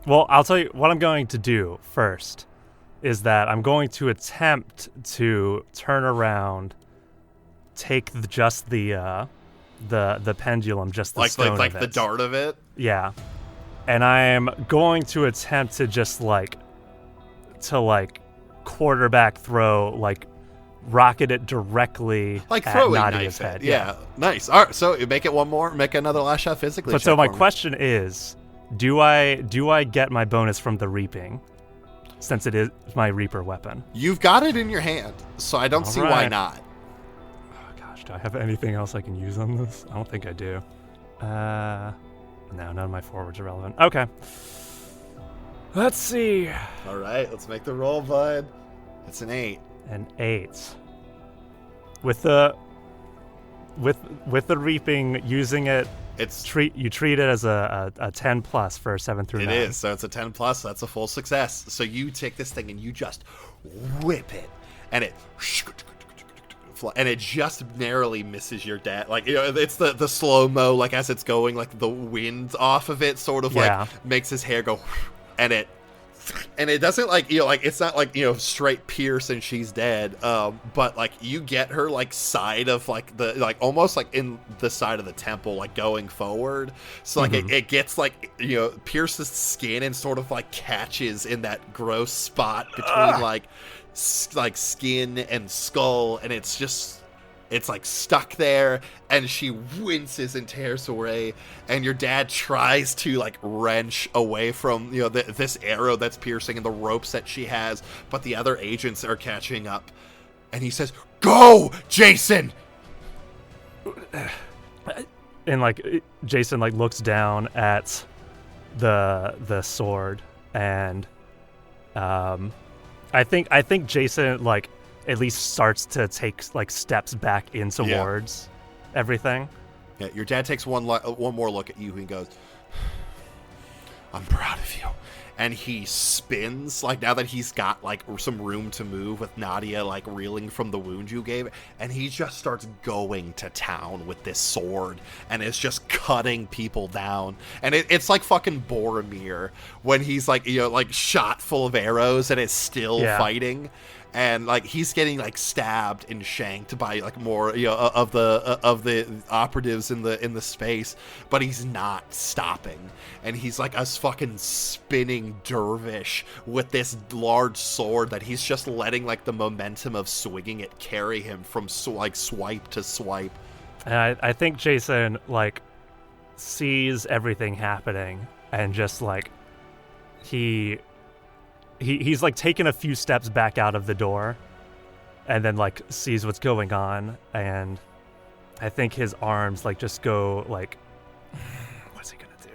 Well, I'll tell you what I'm going to do first. Is that I'm going to attempt to turn around, take the pendulum, just the stone of it.
The dart of it.
Yeah, and I'm going to attempt to just quarterback throw, rocket it directly at Nadia's head.
Yeah, nice. All right, so you make another last shot physically.
But so my question is, do I get my bonus from the reaping, since it is my reaper weapon?
You've got it in your hand, so I don't see why not.
Oh gosh, do I have anything else I can use on this? I don't think I do. No, none of my forwards are relevant. Okay. Let's see.
All right, let's make the roll, bud. It's an 8.
An 8. With the reaping, using it, you treat it as a 10 plus for 7 through 9.
It is, so it's a 10 plus. That's a full success. So you take this thing and you just whip it, and it just narrowly misses your dad. It's the slow mo, as it's going, the wind off of it sort of makes his hair go, and it doesn't it's not straight pierce and she's dead, but you get her side of the almost in the side of the temple, going forward, so it gets pierces skin and sort of catches in that gross spot between skin and skull, and it's stuck there, and she winces and tears away, and your dad tries to wrench away from this arrow that's piercing and the ropes that she has, but the other agents are catching up, and he says, "Go, Jason!"
And Jason looks down at the sword, and I think Jason at least starts to take steps back in towards everything.
Yeah, your dad takes one more look at you and goes, "I'm proud of you." And he spins, now that he's got some room to move with Nadia reeling from the wound you gave, and he just starts going to town with this sword, and it's just cutting people down. And it's like fucking Boromir when he's shot full of arrows and is still fighting. And he's getting stabbed and shanked by more of the operatives in the space, but he's not stopping, and he's a fucking spinning dervish with this large sword that he's just letting the momentum of swinging it carry him from swipe to swipe.
And I think Jason sees everything happening, and just He's taking a few steps back out of the door, and then sees what's going on, and I think his arms just go what's he gonna do?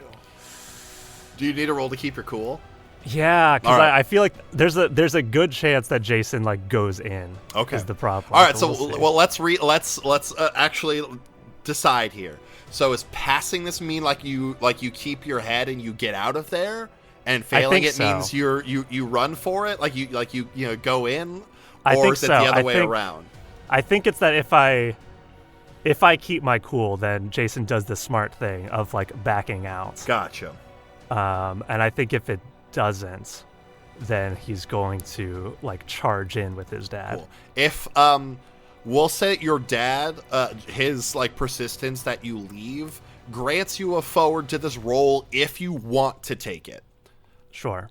Do you need a roll to keep your cool?
Yeah, because
right.
I feel there's a good chance that Jason is in.
Okay,
is the problem.
All right, so let's actually decide here. So is passing this mean you keep your head and you get out of there? And failing it means you run for it, you go in, or is it the other way around?
I think it's that if I keep my cool, then Jason does the smart thing of backing out.
Gotcha.
And I think if it doesn't, then he's going to charge in with his dad.
Cool. If we'll say your dad, his persistence that you leave grants you a forward to this roll if you want to take it.
Sure.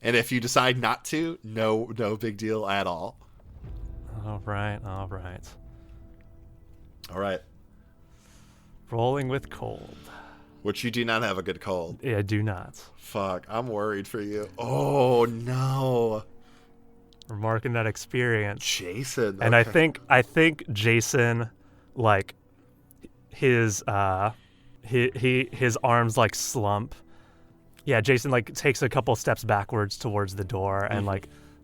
And if you decide not to, no big deal at all.
All right. Rolling with cold.
Which you do not have a good cold.
Yeah, I do not.
Fuck, I'm worried for you. Oh, no.
We're marking that experience.
Jason. Okay.
And I think Jason, his arms slump. Yeah, Jason takes a couple steps backwards towards the door, and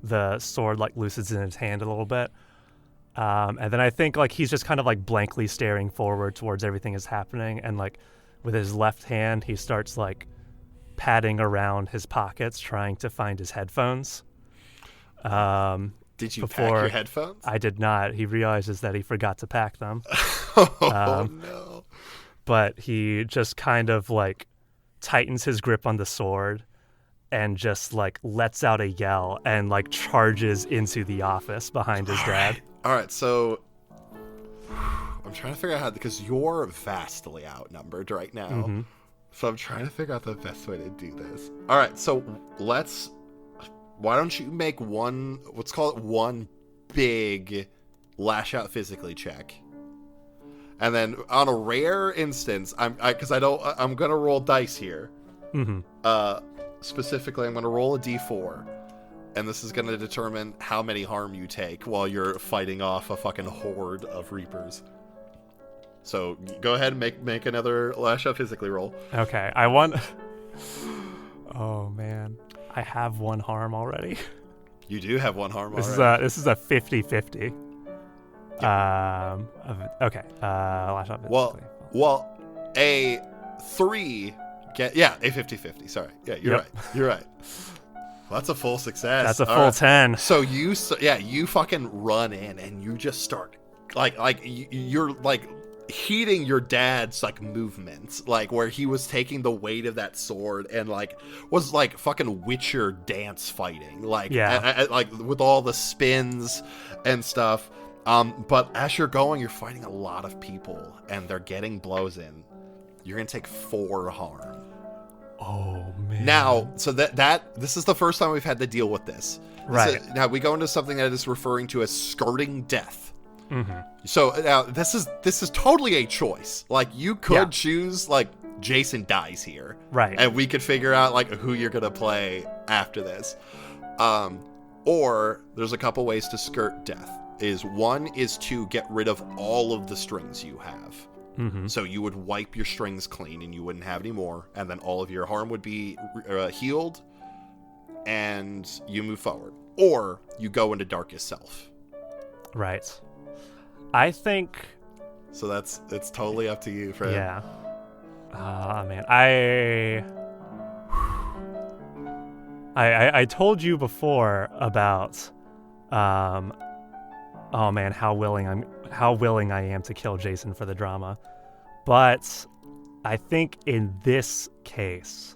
the sword loosens in his hand a little bit. And then I think like he's just kind of like blankly staring forward towards everything is happening, and like with his left hand he starts like patting around his pockets trying to find his headphones.
Did you pack your headphones?
I did not. He realizes that he forgot to pack them.
No.
But he just kind of like tightens his grip on the sword and just like lets out a yell and like charges into the office behind his dad.
All right, so I'm trying to figure out how, because you're vastly outnumbered right now.
Mm-hmm.
So I'm trying to figure out the best way to do this. All right, so why don't you make let's call it one big lash out physically check. And then on a rare instance, I'm gonna roll dice here.
Mm-hmm.
Specifically, I'm gonna roll a d4, and this is gonna determine how many harm you take while you're fighting off a fucking horde of reapers. So go ahead and make another lash out physically roll.
Okay, oh man, I have one harm already.
You do have one harm
This
already.
is a 50-50. Okay. Lash out physically.
Well, a 3 a 50-50. Sorry. Yeah, you're right. You're right. Well, that's a full success.
That's a full 10.
So you fucking run in and you just start you're like heeding your dad's like movements, like where he was taking the weight of that sword and like was like fucking Witcher dance fighting, like like with all the spins and stuff. But as you're going, you're fighting a lot of people and they're getting blows in. You're gonna take 4 harm.
Oh man.
Now, so this is the first time we've had to deal with this.
Right.
Now we go into something that is referring to as skirting death.
Mm-hmm.
So now this is totally a choice. Like you could choose like Jason dies here,
right?
And we could figure out like who you're gonna play after this. Or there's a couple ways to skirt death. One is to get rid of all of the strings you have.
Mm-hmm.
So you would wipe your strings clean and you wouldn't have any more, and then all of your harm would be healed, and you move forward. Or you go into darkest self.
Right. I think.
So it's totally up to you, Fred.
Yeah. Man, I told you before about, oh man, how willing I am to kill Jason for the drama, but I think in this case,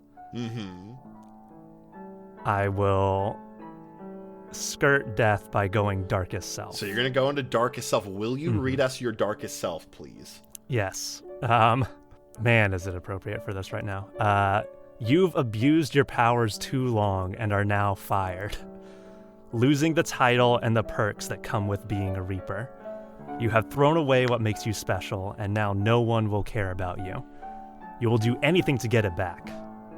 I will skirt death by going darkest self.
So you're gonna go into darkest self. Will you read us your darkest self, please?
Yes. Man, is it appropriate for this right now? You've abused your powers too long and are now fired, losing the title and the perks that come with being a Reaper. You have thrown away what makes you special, and now no one will care about you. You will do anything to get it back.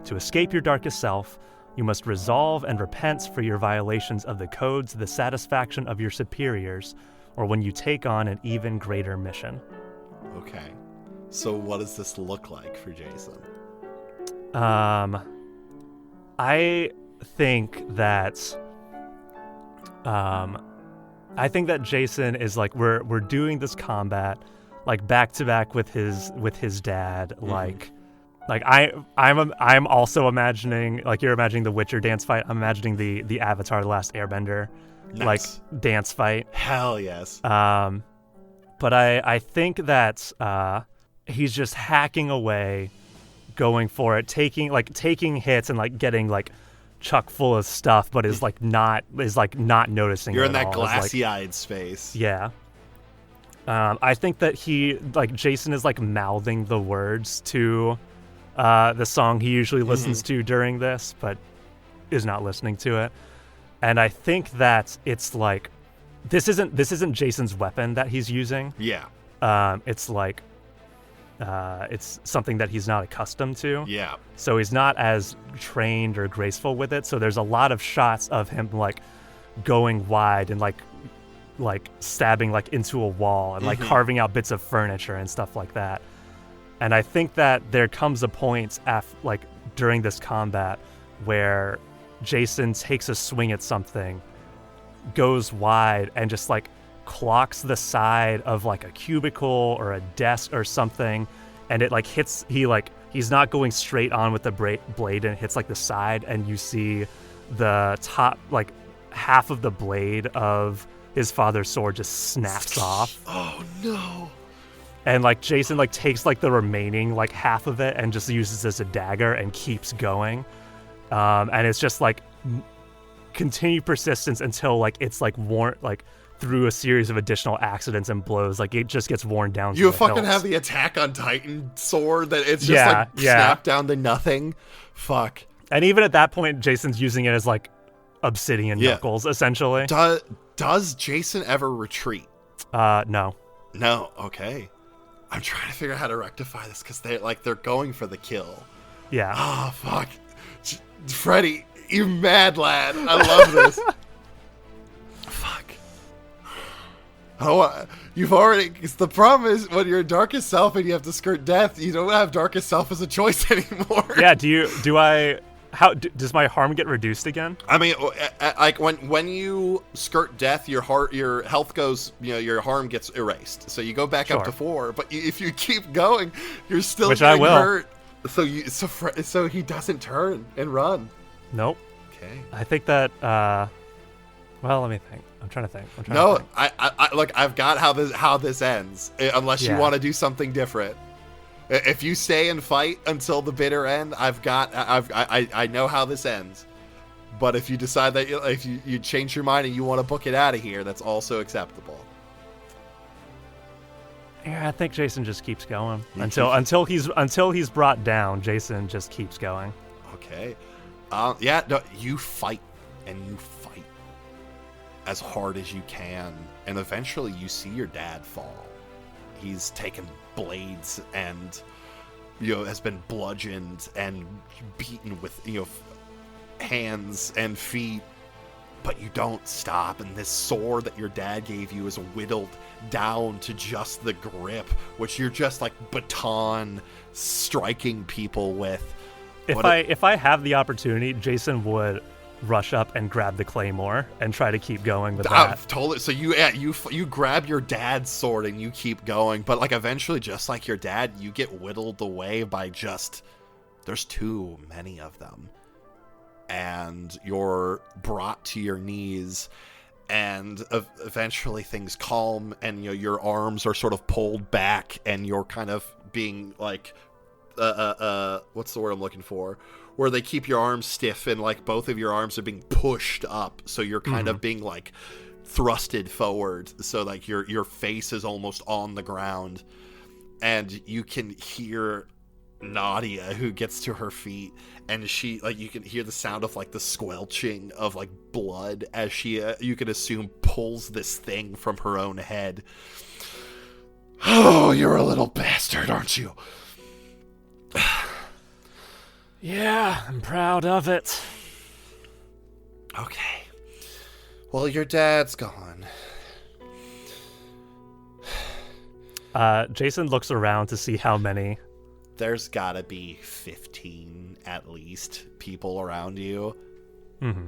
To escape your darkest self, you must resolve and repent for your violations of the code to the satisfaction of your superiors, or when you take on an even greater mission.
Okay. So what does this look like for Jason?
I think that Jason is like we're doing this combat like back to back with his dad, like I'm also imagining, like you're imagining the Witcher dance fight, I'm imagining the Avatar: The Last Airbender like dance fight.
Hell yes.
But I think that he's just hacking away, going for it, taking hits and like getting like chuck full of stuff, but is not noticing.
You're
it
in that
all.
glassy-eyed space.
Yeah. I think that Jason is like mouthing the words to the song he usually listens to during this, but is not listening to it. And I think that it's like this isn't Jason's weapon that he's using.
Yeah.
It's like it's something that he's not accustomed to.
Yeah.
So he's not as trained or graceful with it. So there's a lot of shots of him like going wide and like stabbing like into a wall and like carving out bits of furniture and stuff like that. And I think that there comes a point during this combat where Jason takes a swing at something, goes wide, and just like clocks the side of like a cubicle or a desk or something, and it like hits. He's not going straight on with the blade, and it hits like the side, and you see the top, like half of the blade of his father's sword just snaps off.
Oh no.
And like Jason like takes like the remaining like half of it and just uses it as a dagger and keeps going. And it's just like continued persistence until like it's like worn like through a series of additional accidents and blows, like it just gets worn down.
You
to
fucking
hilts.
have the Attack on Titan sword that it's just snapped down to nothing. Fuck.
And even at that point, Jason's using it as like obsidian knuckles, essentially.
Does Jason ever retreat?
No.
No. Okay. I'm trying to figure out how to rectify this because they're going for the kill.
Yeah.
Oh fuck, Freddie, you mad lad. I love this. Fuck. Oh, you've already. The problem is when you're darkest self and you have to skirt death, you don't have darkest self as a choice anymore.
Yeah. Does my harm get reduced again?
I mean, like when you skirt death, your health goes, your harm gets erased. So you go back up to 4. But if you keep going, you're still getting hurt. So he doesn't turn and run.
Nope.
Okay.
I think that. Well, let me think. I'm trying to think.
Look, I've got how this ends. Unless you want to do something different. If you stay and fight until the bitter end, I know how this ends. But if you decide that if you change your mind and you want to book it out of here, that's also acceptable.
Yeah, I think Jason just keeps going until he's brought down. Jason just keeps going.
Okay. You fight and you fight as hard as you can, and eventually you see your dad fall. He's taken blades and has been bludgeoned and beaten with hands and feet, but you don't stop, and this sword that your dad gave you is whittled down to just the grip, which you're just like baton striking people with.
If I have the opportunity, Jason would rush up and grab the claymore and try to keep going with that.
Totally. So you grab your dad's sword and you keep going, but like eventually, just like your dad, you get whittled away by there's too many of them, and you're brought to your knees, and eventually things calm, and your arms are sort of pulled back, and you're kind of being like what's the word I'm looking for? Where they keep your arms stiff and like both of your arms are being pushed up, so you're kind of being like thrusted forward, so like your face is almost on the ground, and you can hear Nadia, who gets to her feet, and she you can hear the sound of like the squelching of like blood as she you can assume pulls this thing from her own head. Oh, you're a little bastard, aren't you?
Yeah, I'm proud of it.
Okay. Well, your dad's gone.
Jason looks around to see how many.
There's gotta be 15 at least people around you.
Mm-hmm.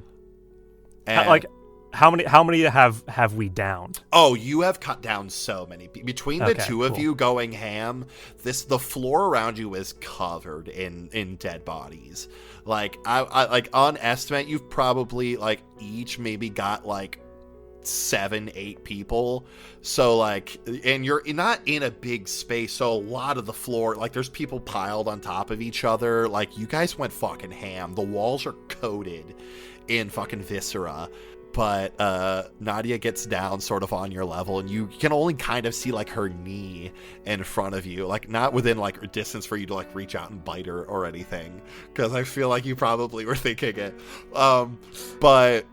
And
how many have we downed?
Oh, you have cut down so many. Between the two of you going ham, the floor around you is covered in dead bodies. Like I on estimate, you've probably each maybe got 7-8 people. So and you're not in a big space, so a lot of the floor, there's people piled on top of each other. You guys went fucking ham. The walls are coated in fucking viscera. But Nadia gets down sort of on your level, and you can only kind of see her knee in front of you, not within a distance for you to reach out and bite her or anything, because I feel like you probably were thinking it. But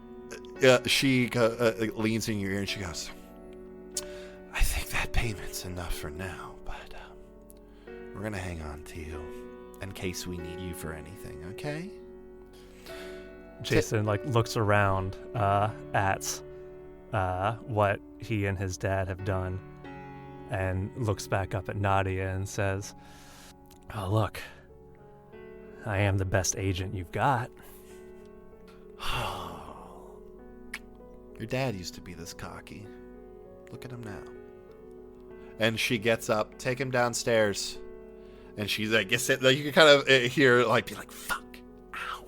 she leans in your ear and she goes, "I think that payment's enough for now, but we're gonna hang on to you in case we need you for anything, okay?"
Jason looks around at what he and his dad have done, and looks back up at Nadia and says, "Oh, look, I am the best agent you've got."
Your dad used to be this cocky. Look at him now. And she gets up, take him downstairs, and she's like, you can kind of hear like, be like, fuck, ow,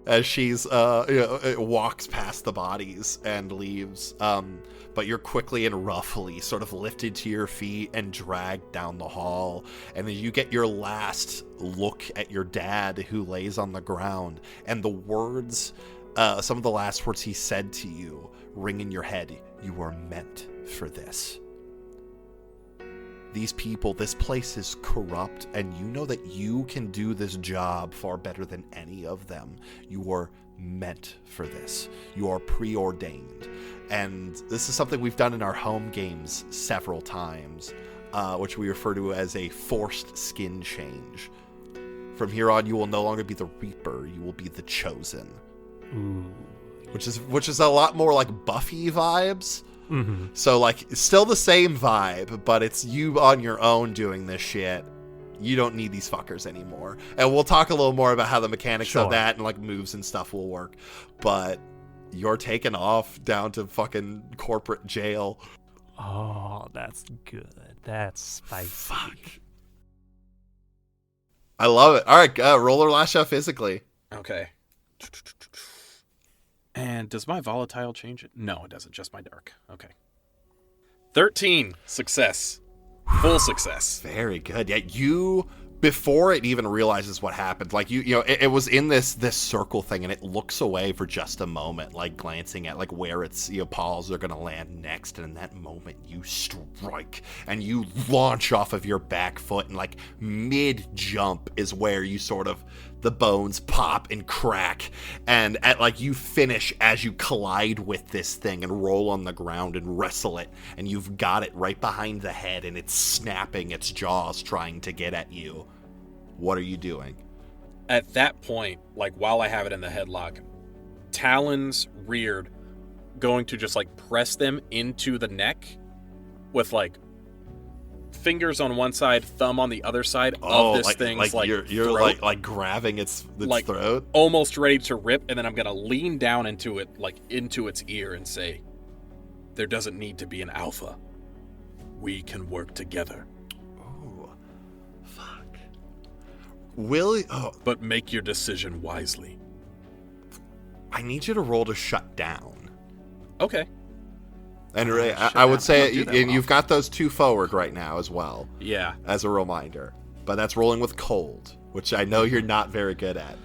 as she's walks past the bodies and leaves. But you're quickly and roughly sort of lifted to your feet and dragged down the hall, and then you get your last look at your dad, who lays on the ground, and the words, some of the last words he said to you, ring in your head. You were meant for this. These people, this place is corrupt, and you know that you can do this job far better than any of them. You are meant for this. You are preordained. And this is something we've done in our home games several times, which we refer to as a forced skin change. From here on, you will no longer be the Reaper, you will be the Chosen.
Ooh.
Which is a lot more like Buffy vibes.
Mm-hmm.
So, like, still the same vibe, but it's you on your own doing this shit. You don't need these fuckers anymore. And we'll talk a little more about how the mechanics of that and, like, moves and stuff will work. But you're taken off down to fucking corporate jail.
Oh, that's good. That's spicy.
Fuck. I love it. All right, roll or lash out physically.
Okay. And does my volatile change it? No, it doesn't. Just my dark. Okay. 13. Success. Full success.
Very good. Yeah, you, before it even realizes what happened, like, you know, it was in this circle thing, and it looks away for just a moment, like, glancing at, like, where its, you know, paws are going to land next, and in that moment, you strike, and you launch off of your back foot, and, like, mid-jump is where you sort of, the bones pop and crack, and at, like, you finish as you collide with this thing and roll on the ground and wrestle it, and you've got it right behind the head, and it's snapping its jaws trying to get at you. What are you doing?
At that point, like, while I have it in the headlock, talons reared, going to just, like, press them into the neck with, like, fingers on one side, thumb on the other side of this thing's, like,
you're
throat.
like grabbing its
like,
throat,
almost ready to rip, and then I'm gonna lean down into it, like, into its ear, and say, there doesn't need to be an alpha. We can work together.
Oh, fuck.
But make your decision wisely.
I need you to roll to shut down.
Okay.
And I would say, and you've got those 2 forward right now as well.
Yeah.
As a reminder. But that's rolling with cold, which I know you're not very good at.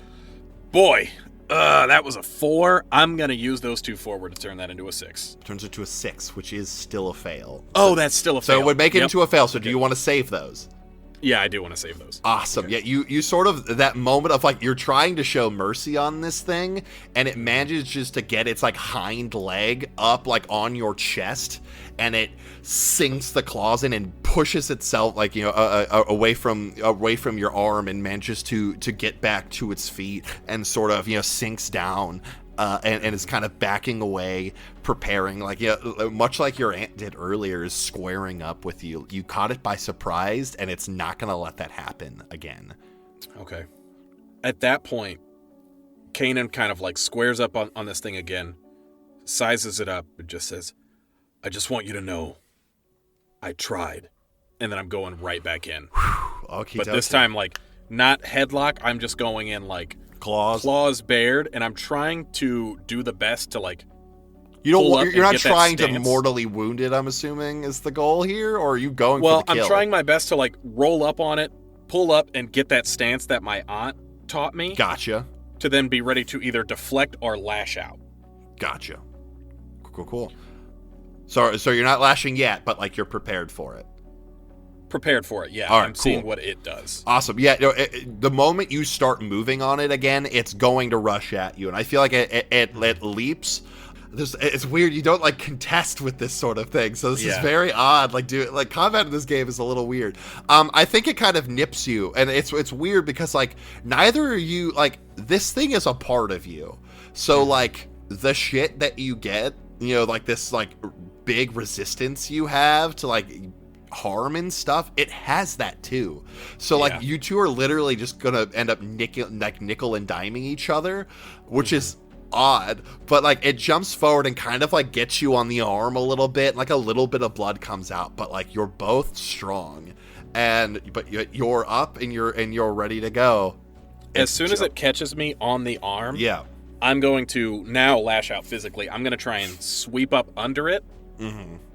Boy, that was a 4. I'm going to use those 2 forward to turn that into a 6.
Turns it to a 6, which is still a fail.
Oh, that's still a fail.
So it would make it into a fail. So do you want to save those?
Yeah, I do want to save those.
Awesome.
Okay.
Yeah, you sort of, that moment of, like, you're trying to show mercy on this thing, and it manages to get its, like, hind leg up, like, on your chest, and it sinks the claws in and pushes itself, like, you know, away from your arm, and manages to get back to its feet and sort of, you know, sinks down. And is kind of backing away, preparing, like, yeah, much like your aunt did earlier, is squaring up with you. You caught it by surprise, and it's not going to let that happen again.
Okay. At that point, Kanan kind of, like, squares up on this thing again, sizes it up, and just says, I just want you to know, I tried. And then I'm going right back in. But this time, like, not headlock, I'm just going in, like, claws bared, and I'm trying to do the best to, like,
you're not trying to mortally wound it, I'm assuming, is the goal here, or are you going for the kill?
I'm trying my best to, like, roll up on it, pull up, and get that stance that my aunt taught me.
Gotcha.
To then be ready to either deflect or lash out.
Gotcha. Cool. So you're not lashing yet, but, like, you're prepared for it.
Prepared for it, yeah.
All right,
I'm seeing what it does.
Awesome. Yeah, the moment you start moving on it again, it's going to rush at you, and I feel like it leaps. It's weird. You don't, like, contest with this sort of thing, so this is very odd. Like, combat in this game is a little weird. I think it kind of nips you, and it's weird because, like, neither are you, like, this thing is a part of you. So, like, the shit that you get, you know, like, this, like, big resistance you have to, like, harm and stuff, it has that too. So like you two are literally just gonna end up nickel and diming each other, which is odd, but like it jumps forward and kind of like gets you on the arm a little bit, like a little bit of blood comes out, but like you're both strong, but you're up and you're ready to go.
As soon as it catches me on the arm,
yeah,
I'm going to now lash out physically. I'm going to try and sweep up under it,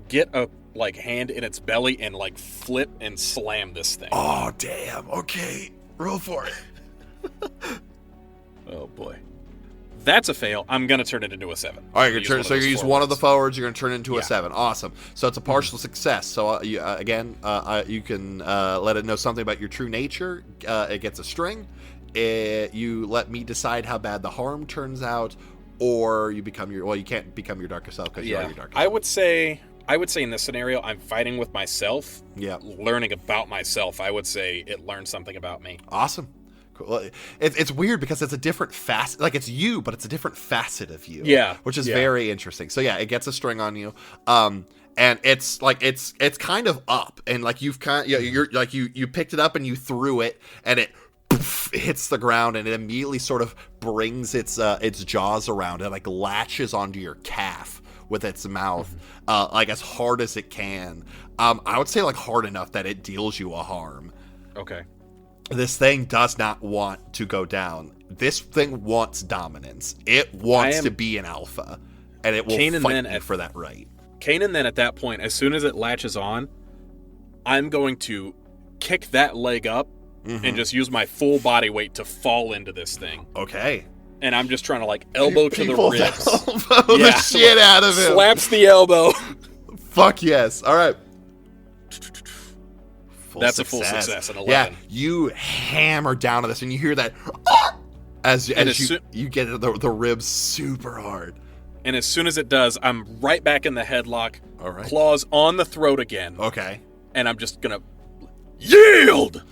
get a like hand in its belly, and like flip and slam this thing.
Oh damn! Okay, roll for it.
Oh boy, that's a fail. I'm going to turn it into a 7.
All right, you're so you use one of the forwards. You're going to turn it into a 7. Awesome. So it's a partial success. So you can let it know something about your true nature. It gets a string. You let me decide how bad the harm turns out, or you become you can't become your darker self because you are your darker self.
I would say in this scenario, I'm fighting with myself.
Yeah.
Learning about myself. I would say it learned something about me.
Awesome. Cool. It's weird because it's a different facet. Like it's you, but it's a different facet of you.
Yeah.
Which is very interesting. So yeah, it gets a string on you. And it's like it's kind of up, and like you've you're like you picked it up and you threw it, and it hits the ground, and it immediately sort of brings its jaws around and like latches onto your calf with its mouth, like as hard as it can. I would say like hard enough that it deals you a harm.
Okay.
This thing does not want to go down. This thing wants dominance. It wants to be an alpha, and it will fight you for that right.
Kanan then at that point, as soon as it latches on, I'm going to kick that leg up and just use my full body weight to fall into this thing.
Okay.
And I'm just trying to like elbow to the ribs.
Elbow the shit out of him.
Slaps the elbow.
Fuck yes. All right.
That's a full success, an 11.
Yeah, you hammer down on this, and you hear that as you get the ribs super hard.
And as soon as it does, I'm right back in the headlock.
All right.
Claws on the throat again.
Okay.
And I'm just gonna yield.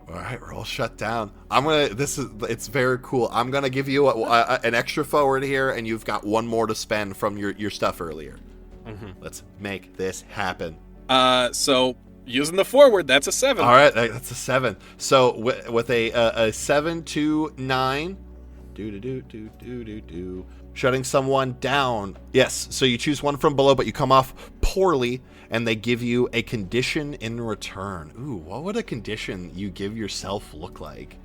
All right, we're all shut down. It's very cool. I'm gonna give you an extra forward here, and you've got one more to spend from your stuff earlier. Let's make this happen.
So using the forward, that's a 7.
All right, that's a 7. So with a 7 to 9, shutting someone down. Yes, so you choose one from below, but you come off poorly, and they give you a condition in return. Ooh, what would a condition you give yourself look like?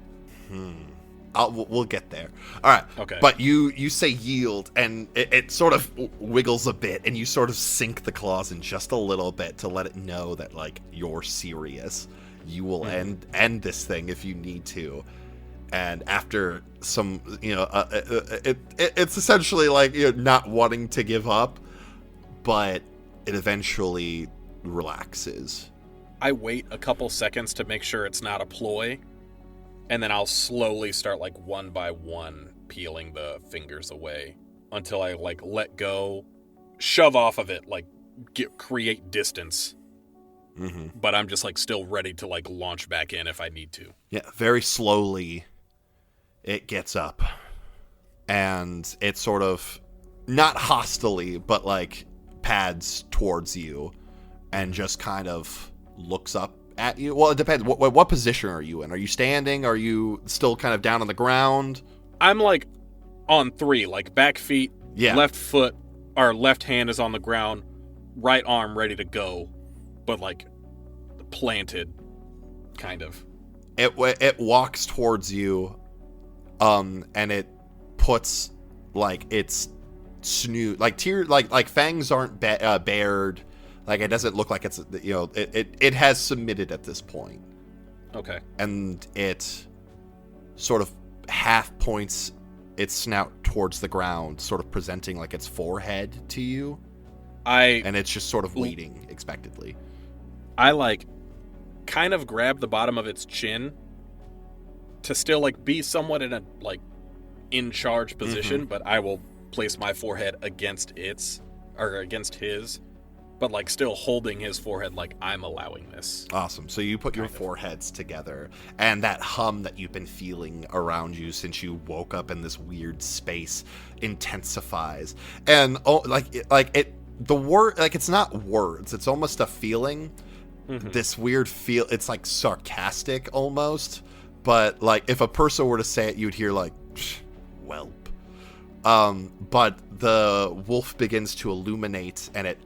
We'll get there. All right.
Okay.
But you say yield, and it sort of wiggles a bit, and you sort of sink the claws in just a little bit to let it know that like you're serious. You will end this thing if you need to. And after some, it's essentially like not wanting to give up, but it eventually relaxes.
I wait a couple seconds to make sure it's not a ploy. And then I'll slowly start, like, one by one, peeling the fingers away until I, like, let go, shove off of it, like, create distance. But I'm just, like, still ready to, like, launch back in if I need to.
Yeah, very slowly, it gets up. And it sort of, not hostilely, but, like, pads towards you and just kind of looks up at you. Well, it depends. What position are you in? Are you standing? Are you still kind of down on the ground?
I'm like on 3, like back feet, left foot, or left hand is on the ground, right arm ready to go, but like planted, kind of.
It walks towards you, and it puts like its snoot, like fangs aren't bared. Like, it doesn't look like it's, it has submitted at this point.
Okay.
And it sort of half points its snout towards the ground, sort of presenting, like, its forehead to you. And it's just sort of waiting expectantly.
I, like, kind of grab the bottom of its chin to still, like, be somewhat in a, like, in-charge position, but I will place my forehead against his, but like still holding his forehead like I'm allowing this.
Awesome. So you put your foreheads together, and that hum that you've been feeling around you since you woke up in this weird space intensifies. And it's not words, it's almost a feeling. This weird feel, it's like sarcastic almost, but like if a person were to say it, you'd hear like whelp. But the wolf begins to illuminate, and it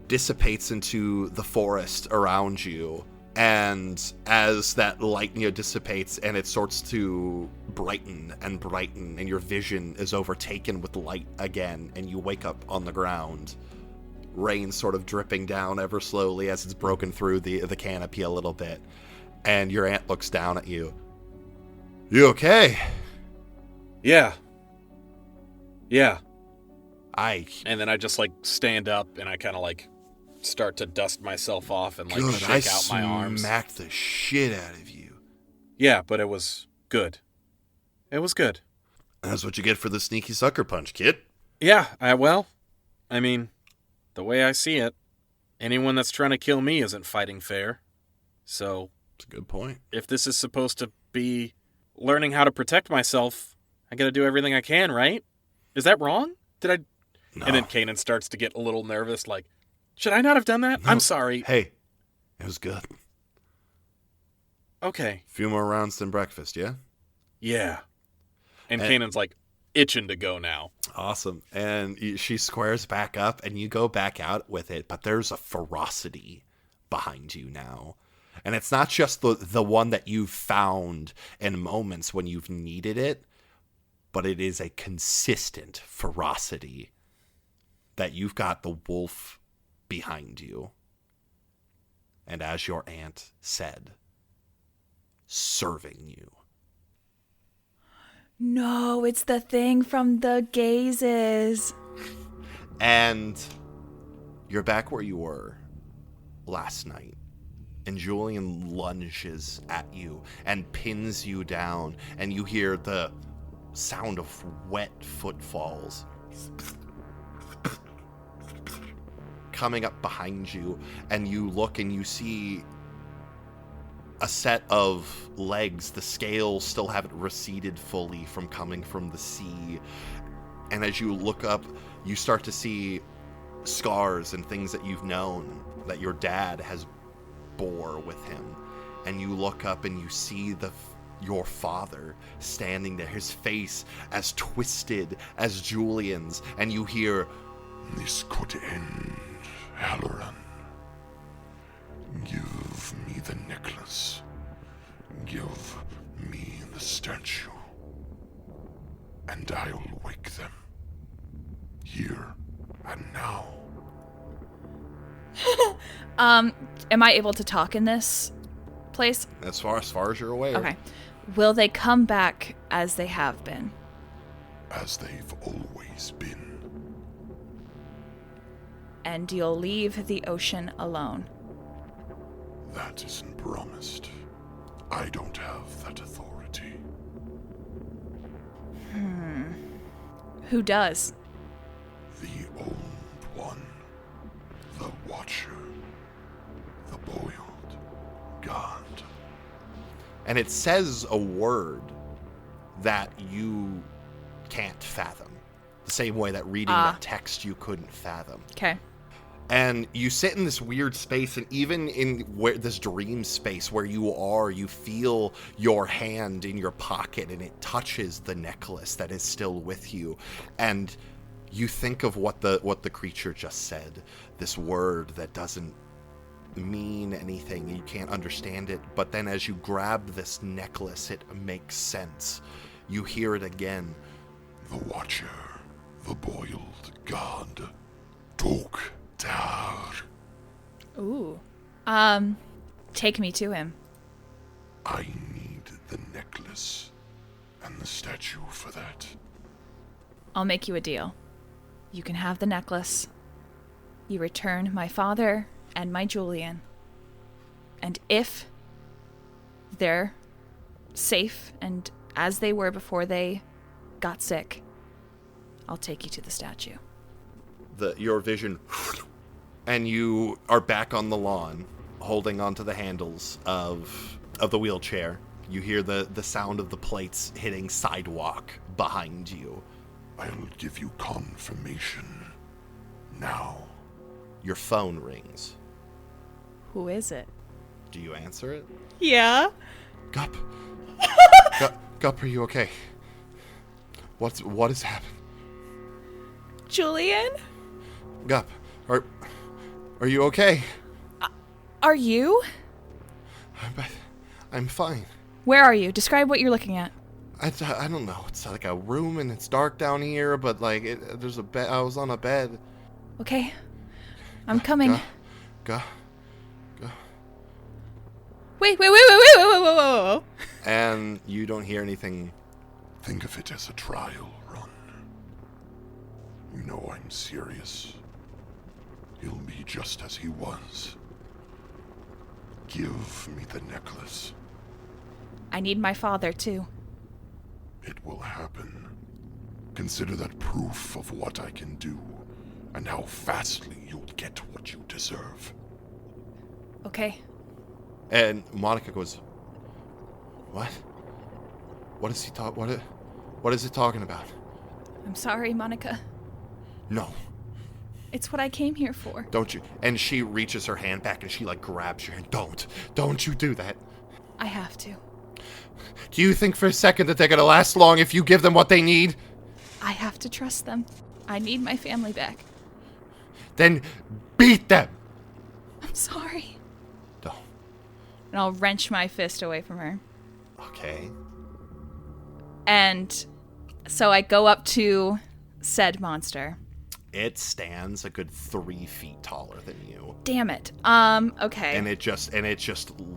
dissipates into the forest around you. And as that light, dissipates, and it starts to brighten, and your vision is overtaken with light again, and you wake up on the ground. Rain sort of dripping down ever slowly as it's broken through the canopy a little bit. And your aunt looks down at you. You okay?
Yeah.
And
then I just, stand up, and I kind of, start to dust myself off and,
good,
shake out my arms.
I smacked the shit out of you.
Yeah, but it was good. It was good.
That's what you get for the sneaky sucker punch, kid.
Yeah, the way I see it, anyone that's trying to kill me isn't fighting fair. So...
That's a good point.
If this is supposed to be learning how to protect myself, I gotta do everything I can, right? Is that wrong? Did I...
No.
And then Kanan starts to get a little nervous, should I not have done that?
No.
I'm sorry.
Hey, it was good.
Okay.
A few more rounds than breakfast, yeah?
Yeah. And Kanan's itching to go now.
Awesome. And she squares back up, and you go back out with it, but there's a ferocity behind you now. And it's not just the one that you've found in moments when you've needed it, but it is a consistent ferocity that you've got the wolf behind you. And as your aunt said, serving you.
No, it's the thing from the gazes.
And you're back where you were last night. And Julian lunges at you and pins you down, and you hear the sound of wet footfalls coming up behind you, and you look and you see a set of legs. The scales still haven't receded fully from coming from the sea. And as you look up, you start to see scars and things that you've known that your dad has bore with him. And you look up and you see your father standing there, his face as twisted as Julian's, and you hear,
"This could end, Halloran. Give me the necklace. Give me the statue. And I'll wake them. Here and now."
Am I able to talk in this place?
as far as you're aware.
Okay. Will they come back as they have been?
As they've always been.
And you'll leave the ocean alone?
That isn't promised. I don't have that authority.
Who does?
The old one. The Watcher. The boiled god.
And it says a word that you can't fathom. The same way that reading that text you couldn't fathom.
Okay.
And you sit in this weird space, and even in this dream space where you are, you feel your hand in your pocket, and it touches the necklace that is still with you. And you think of what the creature just said, this word that doesn't mean anything, you can't understand it, but then as you grab this necklace, it makes sense. You hear it again.
The Watcher. The boiled god. Talk. Dar.
Ooh. Take me to him.
I need the necklace and the statue for that.
I'll make you a deal. You can have the necklace. You return my father and my Julian. And if they're safe and as they were before they got sick, I'll take you to the statue.
Your vision, and you are back on the lawn, holding onto the handles of the wheelchair. You hear the sound of the plates hitting sidewalk behind you.
I'll give you confirmation now.
Your phone rings.
Who is it?
Do you answer it?
Yeah.
Gup. Gup, are you okay? What has happened?
Julian?
Gup, are you okay?
Are you?
I'm fine.
Where are you? Describe what you're looking at.
I don't know. It's like a room and it's dark down here, but like there's a bed. I was on a bed.
Okay. I'm coming.
Go.
Wait.
And you don't hear anything.
Think of it as a trial run. You know I'm serious. He'll be just as he was. Give me the necklace.
I need my father, too.
It will happen. Consider that proof of what I can do, and how fastly you'll get what you deserve.
Okay.
And Monica goes, "What? What is he What is it talking about?"
I'm sorry, Monica.
No,
It's what I came here for.
don't you? And she reaches her hand back and she like grabs your hand. Don't you do that.
I have to.
Do you think for a second that they're gonna last long if you give them what they need?
I have to trust them. I need my family back.
Then beat them.
I'm sorry.
Don't.
And I'll wrench my fist away from her.
Okay.
And so I go up to said monster.
It stands a good 3 feet taller than you.
Damn it. Okay.
And it just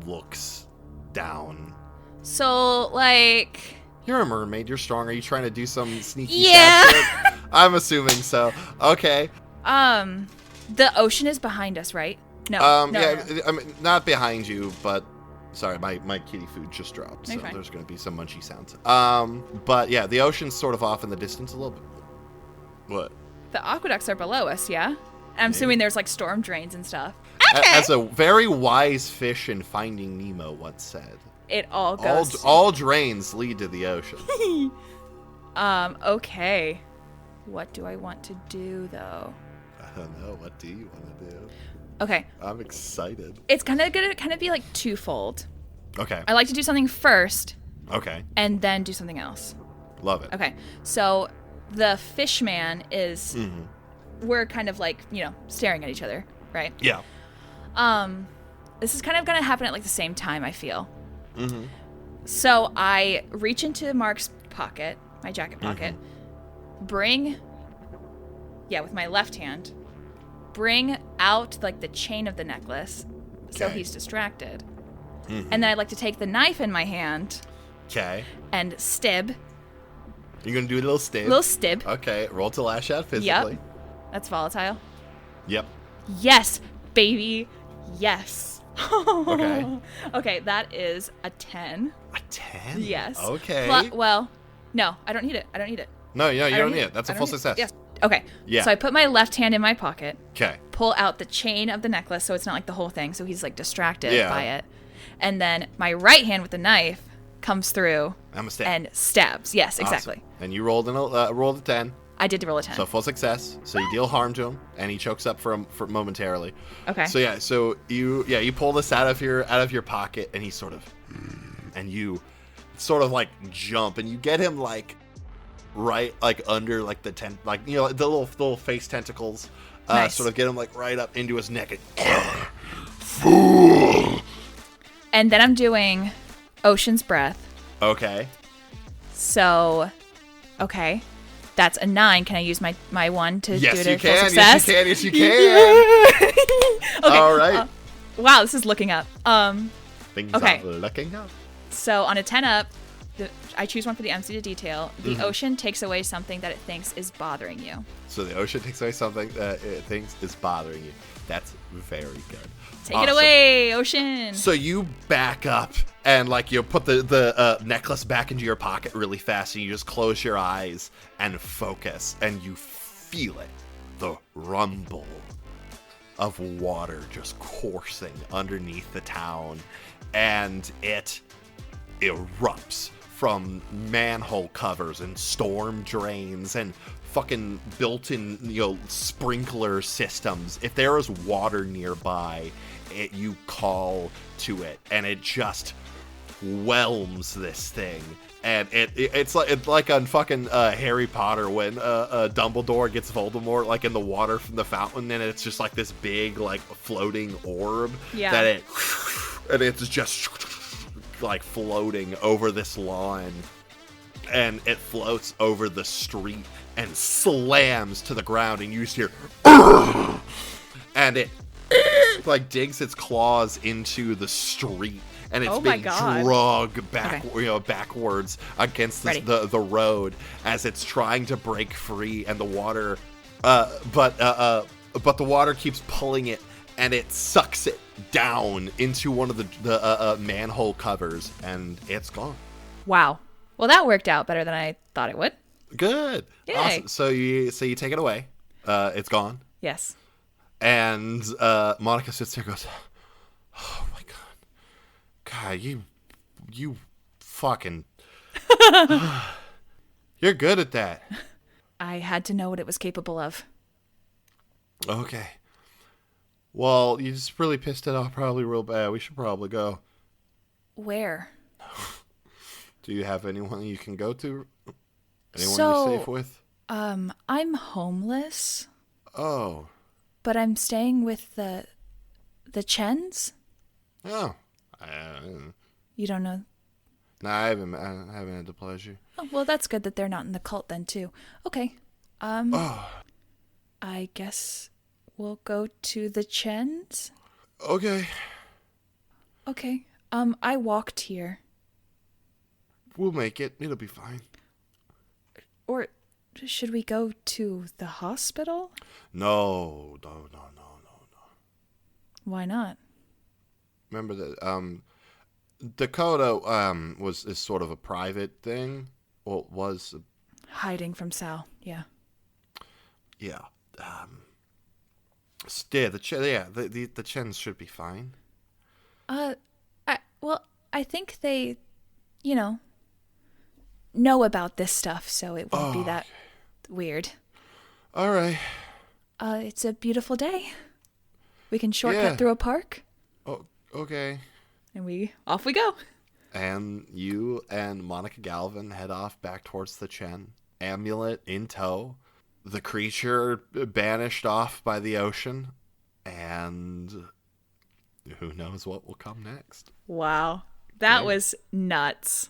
looks down.
So, like...
You're a mermaid. You're strong. Are you trying to do some sneaky
Yeah.
sad shit? I'm assuming so. Okay.
The ocean is behind us, right? No.
Yeah,
no.
I mean, not behind you, but sorry, my kitty food just dropped, so
You're fine.
there's going to be some munchy sounds. But yeah, the ocean's sort of off in the distance a little bit. What?
The aqueducts are below us, yeah? I'm assuming there's, like, storm drains and stuff.
As a very wise fish in Finding Nemo once said,
It all goes...
all drains lead to the ocean.
Okay. What do I want to do, though?
I don't know. What do you want to do?
Okay.
I'm excited.
It's gonna be, like, twofold.
Okay.
I like to do something first,
Okay.
and then do something else.
Love it.
Okay. So, the fish man is... We're kind of, like, staring at each other, right?
Yeah.
This is kind of gonna happen at, like, the same time, I feel. So I reach into Mark's pocket, my jacket pocket, with my left hand, bring out, like, the chain of the necklace, so
Okay.
he's distracted. And then I'd like to take the knife in my hand
Okay.
and stib.
You're going to do a little stib.
Little stib.
Okay. Roll to lash out physically.
Yep. That's volatile.
Yep.
Yes, baby. Yes.
Okay.
Okay, that is a 10.
A 10?
Yes.
Okay.
Well, no, I don't need it.
No, you
I
don't need it. That's a full success.
Yes. Okay.
Yeah.
So I put my left hand in my pocket,
Okay.
pull out the chain of the necklace so it's not like the whole thing, so he's like distracted
Yeah.
by it. And then my right hand with the knife comes through
I'm a stab.
and stabs. Yes,
Awesome.
exactly.
And you rolled a 10.
I did roll a 10.
So full success. So you deal harm to him, and he chokes up for momentarily.
Okay.
So yeah, you pull this out of your pocket, and he sort of, and you sort of like jump, and you get him like right like under like the the little face tentacles.
Nice.
Sort of get him like right up into his neck.
And then I'm doing Ocean's Breath.
Okay.
So, okay. That's a 9. Can I use my one to do it
Yes, you
at full
can.
success?
Yes, you can.
Okay.
All right.
Wow, this is looking up.
Things
okay.
are looking up.
So on a 10 up, I choose one for the MC to detail. The ocean takes away something that it thinks is bothering you.
So the ocean takes away something that it thinks is bothering you. That's very good.
Take it away, ocean.
So you back up and like you put the necklace back into your pocket really fast, and you just close your eyes and focus, and you feel it, the rumble of water just coursing underneath the town, and it erupts from manhole covers and storm drains and fucking built-in, sprinkler systems. If there is water nearby, you call to it, and it just whelms this thing. And it's like on fucking Harry Potter when Dumbledore gets Voldemort like in the water from the fountain, and it's just like this big like floating orb that it's just like floating over this lawn, and it floats over the street and slams to the ground, and you just hear and it like digs its claws into the street. And it's being dragged back, backwards against the road as it's trying to break free, and the water, but the water keeps pulling it, and it sucks it down into one of the manhole covers, and it's gone.
Wow. Well, that worked out better than I thought it would.
Good.
Yay.
Awesome. So you take it away. It's gone.
Yes.
And Monica sits there and goes, "Oh my God. God, you fucking, you're good at that."
I had to know what it was capable of.
Okay. Well, you just really pissed it off probably real bad. We should probably go.
Where?
Do you have anyone you can go to? Anyone
you're
safe with?
I'm homeless.
Oh.
But I'm staying with the Chens?
Oh.
You don't know?
No, I haven't had the pleasure.
Oh, well, that's good that they're not in the cult then, too. Okay. I guess we'll go to the Chens?
Okay.
Okay. I walked here.
We'll make it. It'll be fine.
Or should we go to the hospital?
No.
Why not?
Remember that Dakota is sort of a private thing. Well, it was
hiding from Sal. Yeah.
Yeah. The Chens should be fine.
I think they, know about this stuff, so it won't be that weird.
All right.
It's a beautiful day. We can shortcut through a park.
Oh, okay.
And off we go.
And you and Monica Galvin head off back towards the Chen. Amulet in tow. The creature banished off by the ocean. And who knows what will come next.
Wow. That was nuts.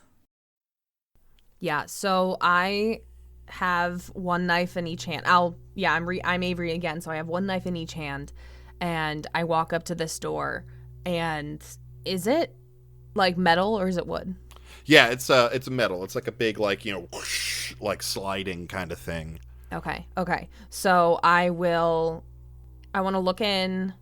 Yeah, so I have one knife in each hand. I'm Avery again, so I have one knife in each hand. And I walk up to this door, and is it like metal or is it wood?
Yeah, it's metal. It's like a big whoosh, like sliding kind of thing.
Okay. So I want to look in.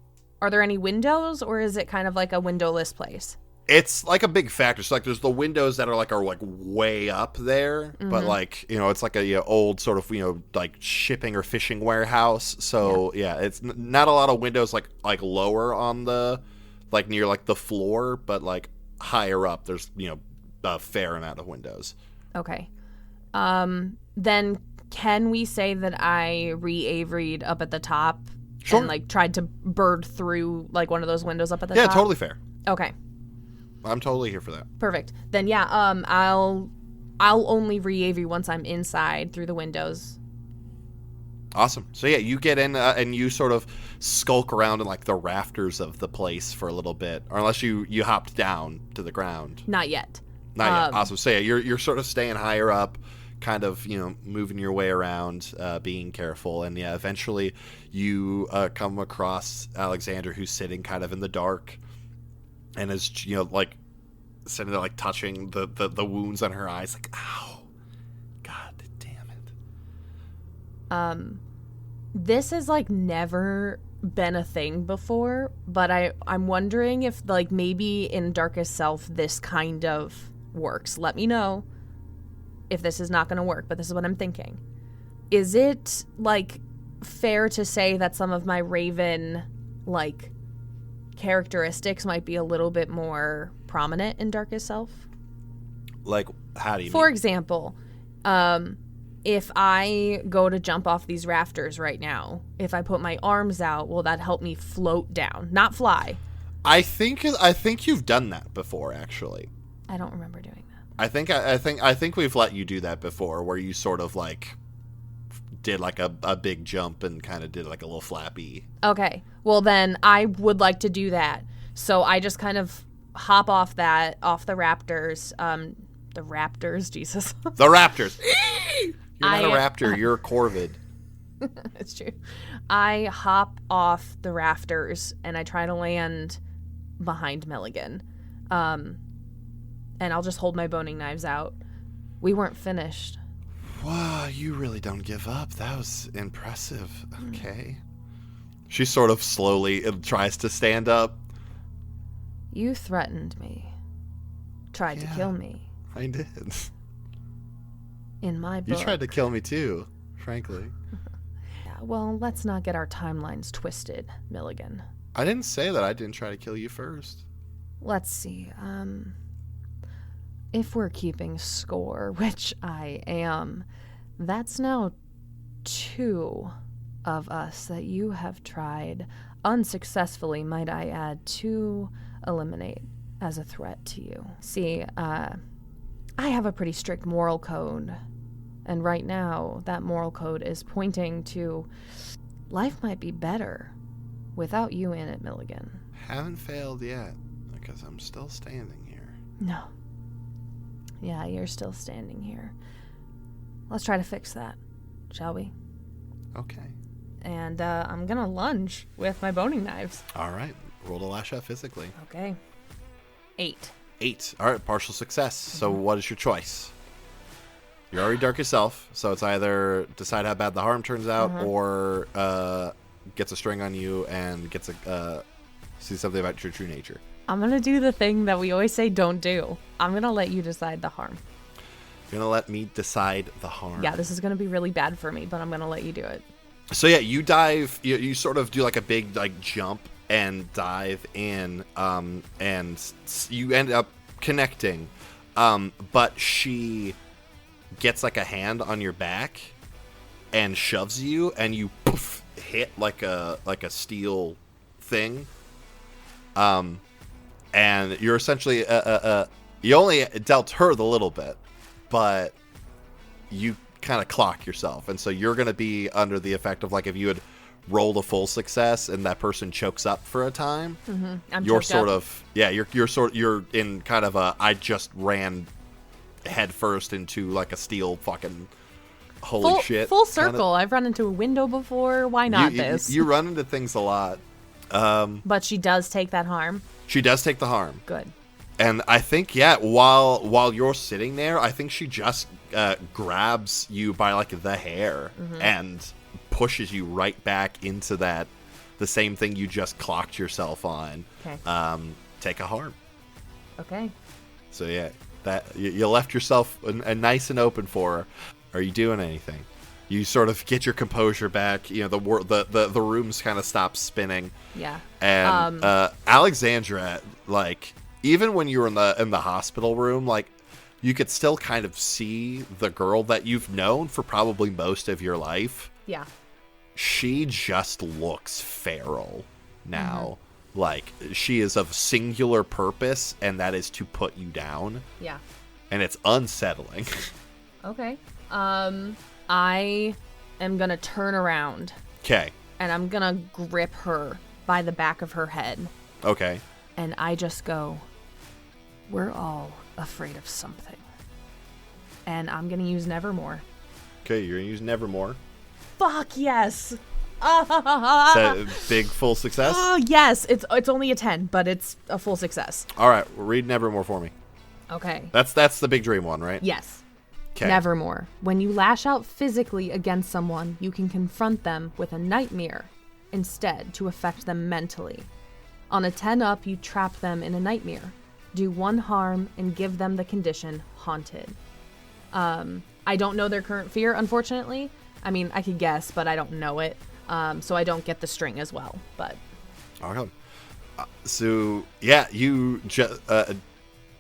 Are there any windows, or is it kind of like a windowless place?
It's like a big factory. So there's the windows that are way up there, but it's like a old sort of like shipping or fishing warehouse. So it's not a lot of windows like lower on the near the floor, but higher up there's a fair amount of windows.
Okay. Then can we say that I re-Avery'd up at the top? Sure. And tried to bird through one of those windows up at the top?
Yeah, totally fair.
Okay.
I'm totally here for that.
Perfect. Then I'll only re-Avery once I'm inside through the windows.
Awesome. So you get in and you sort of skulk around in the rafters of the place for a little bit, or unless you hopped down to the ground.
Not yet.
Not yet. Awesome. So you're sort of staying higher up, kind of moving your way around, being careful, and eventually you come across Alexander, who's sitting kind of in the dark. And is sitting there touching the wounds on her eyes, ow, God damn it.
This has never been a thing before, but I'm wondering if maybe in Darkest Self this kind of works. Let me know if this is not going to work, but this is what I'm thinking. Is it fair to say that some of my Raven characteristics might be a little bit more prominent in Darkest Self?
How do you
For
mean?
example, if I go to jump off these rafters right now, if I put my arms out, will that help me float down? Not fly.
I think you've done that before, actually.
I don't remember doing that.
I think we've let you do that before, where you sort of like did like a big jump and kind of did like a little flappy.
Okay. Well, then I would like to do that. So I just kind of hop off the raptors. The raptors, Jesus.
The raptors. You're not a raptor. You're a corvid.
It's true. I hop off the rafters and I try to land behind Milligan. And I'll just hold my boning knives out. We weren't finished.
Wow, you really don't give up. That was impressive. Okay. She sort of slowly tries to stand up.
You threatened me. Tried to kill me.
I did.
In my book.
You tried to kill me too, frankly.
Yeah, well, let's not get our timelines twisted, Milligan.
I didn't say that I didn't try to kill you first.
Let's see. If we're keeping score, which I am, that's now 2 of us that you have tried, unsuccessfully, might I add, to eliminate as a threat to you. See, I have a pretty strict moral code, and right now that moral code is pointing to life might be better without you in it, Milligan.
Haven't failed yet, because I'm still standing here.
No. Yeah, you're still standing here. Let's try to fix that, shall we?
Okay.
And I'm gonna lunge with my boning knives.
All right. Roll to lash out physically.
Okay. 8.
8. All right, partial success. So what is your choice? You're already dark yourself, so it's either decide how bad the harm turns out or gets a string on you and gets see something about your true nature.
I'm gonna do the thing that we always say don't do. I'm gonna let you decide the harm.
You're gonna let me decide the harm.
Yeah, this is gonna be really bad for me, but I'm gonna let you do it.
So yeah, you dive. You sort of do like a big like jump and dive in, and you end up connecting. But she gets like a hand on your back and shoves you, and you poof, hit like a steel thing. And you're essentially you only dealt her the little bit, but you kind of clock yourself, and so you're going to be under the effect of like if you had rolled a full success and that person chokes up for a time. You're sort of you're in kind of a I just ran head first into like a steel fucking holy shit
full circle. I've run into a window before. Why not this?
You run into things a lot.
But she does take that harm.
She does take the harm.
Good.
And I think, while you're sitting there, I think she just grabs you by like the hair and pushes you right back into the same thing you just clocked yourself on.
Okay.
Take a harm.
Okay.
So yeah, that you left yourself a nice and open for her. Are you doing anything? You sort of get your composure back. You know, the rooms kind of stop spinning.
Yeah.
And Alexandra, like, even when you were in the hospital room, like, you could still kind of see the girl that you've known for probably most of your life.
Yeah.
She just looks feral now. Like, she is of singular purpose, and that is to put you down.
Yeah.
And it's unsettling.
Okay. I am gonna turn around.
Okay.
And I'm gonna grip her by the back of her head.
Okay.
And I just go, we're all afraid of something. And I'm gonna use Nevermore.
Okay, you're gonna use Nevermore.
Fuck yes!
Is that a big full success?
Oh yes, it's only a 10, but it's a full success.
All right, read Nevermore for me.
Okay.
That's the big dream one, right?
Yes.
Okay.
Nevermore. When you lash out physically against someone, you can confront them with a nightmare instead to affect them mentally. On a 10 up, you trap them in a nightmare. Do 1 harm and give them the condition haunted. I don't know their current fear, unfortunately. I mean, I could guess, but I don't know it. So I don't get the string as well. But
okay. So yeah, you just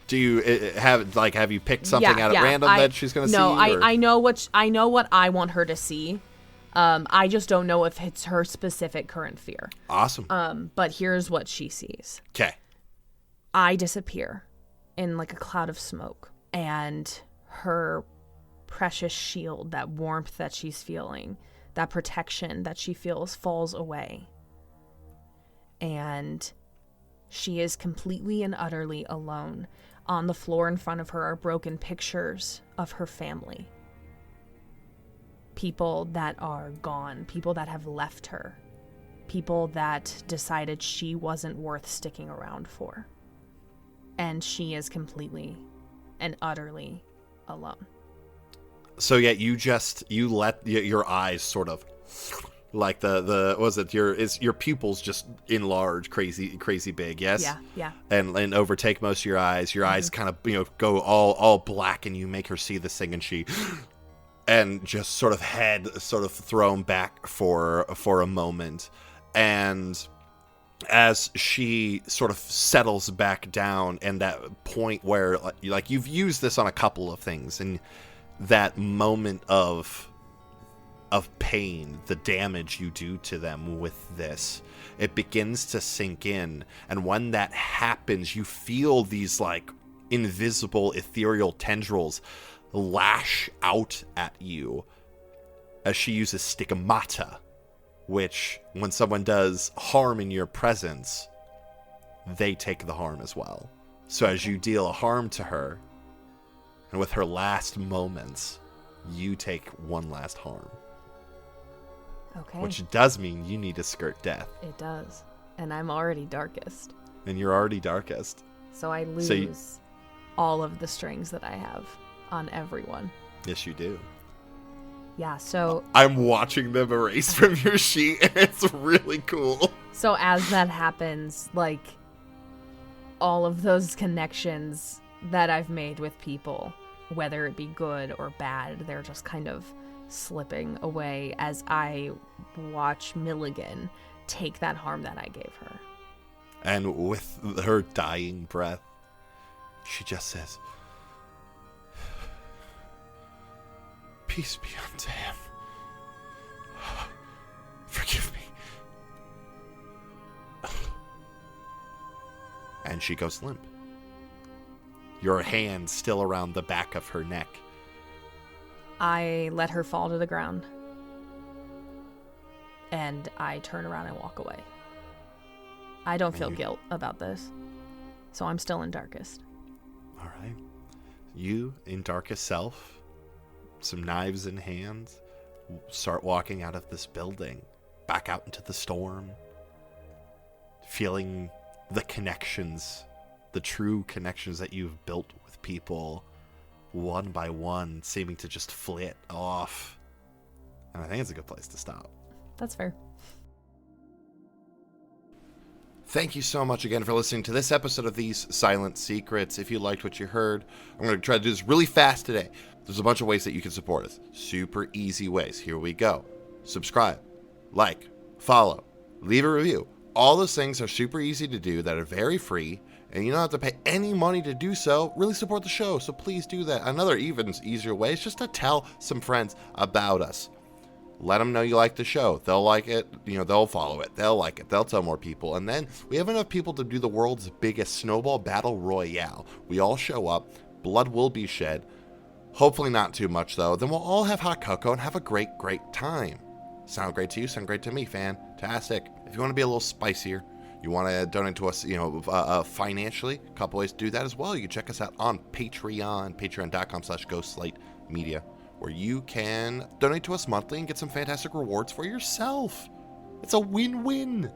do you have you picked something out at random that she's gonna see?
No, I know what I want her to see. I just don't know if it's her specific current fear.
Awesome.
But here's what she sees.
Okay.
I disappear. in like a cloud of smoke, and her precious shield, that warmth that she's feeling, that protection that she feels, falls away. And she is completely and utterly alone. On the floor in front of her are broken pictures of her family. People that are gone, people that have left her, people that decided she wasn't worth sticking around for. And she is completely and utterly alone.
So yeah, you let your eyes sort of, like your pupils just enlarge crazy big, yes?
Yeah.
And overtake most of your eyes. Your eyes kind of, go all black, and you make her see this thing, and she, and just sort of head sort of thrown back for a moment. And as she sort of settles back down, and that point where, like you've used this on a couple of things, and that moment of pain, the damage you do to them with this, it begins to sink in. And when that happens, you feel these like invisible ethereal tendrils lash out at you as she uses stigmata, which when someone does harm in your presence, they take the harm as well. So as you deal a harm to her, and with her last moments, you take one last harm.
Okay.
Which does mean you need to skirt death.
It does. And I'm already darkest.
And you're already darkest.
So I lose all of the strings that I have on everyone.
Yes, you do.
Yeah, so...
I'm watching them erase from your sheet, and it's really cool.
So as that happens, like, all of those connections that I've made with people, whether it be good or bad, they're just kind of slipping away as I watch Milligan take that harm that I gave her.
And with her dying breath, she just says, "Peace be unto him. Forgive me." And she goes limp. Your hand still around the back of her neck.
I let her fall to the ground. And I turn around and walk away. I don't feel guilt about this. So I'm still in darkest.
All right. You, in darkest self, some knives in hand, start walking out of this building, back out into the storm, feeling the connections, the true connections that you've built with people, one by one, seeming to just flit off. And I think it's a good place to stop.
That's fair.
Thank you so much again for listening to this episode of These Silent Secrets. If you liked what you heard, I'm going to try to do this really fast today. There's a bunch of ways that you can support us. Super easy ways. Here we go. Subscribe, like, follow, leave a review. All those things are super easy to do that are very free, and you don't have to pay any money to do so. Really support the show, so please do that. Another even easier way is just to tell some friends about us. Let them know you like the show. They'll like it. They'll follow it. They'll like it. They'll tell more people. And then we have enough people to do the world's biggest snowball battle royale. We all show up. Blood will be shed. Hopefully not too much, though. Then we'll all have hot cocoa and have a great, great time. Sound great to you? Sound great to me. Fantastic. If you want to be a little spicier, you want to donate to us, financially, a couple ways to do that as well. You can check us out on Patreon, patreon.com/ghostlightmedia, where you can donate to us monthly and get some fantastic rewards for yourself. It's a win-win.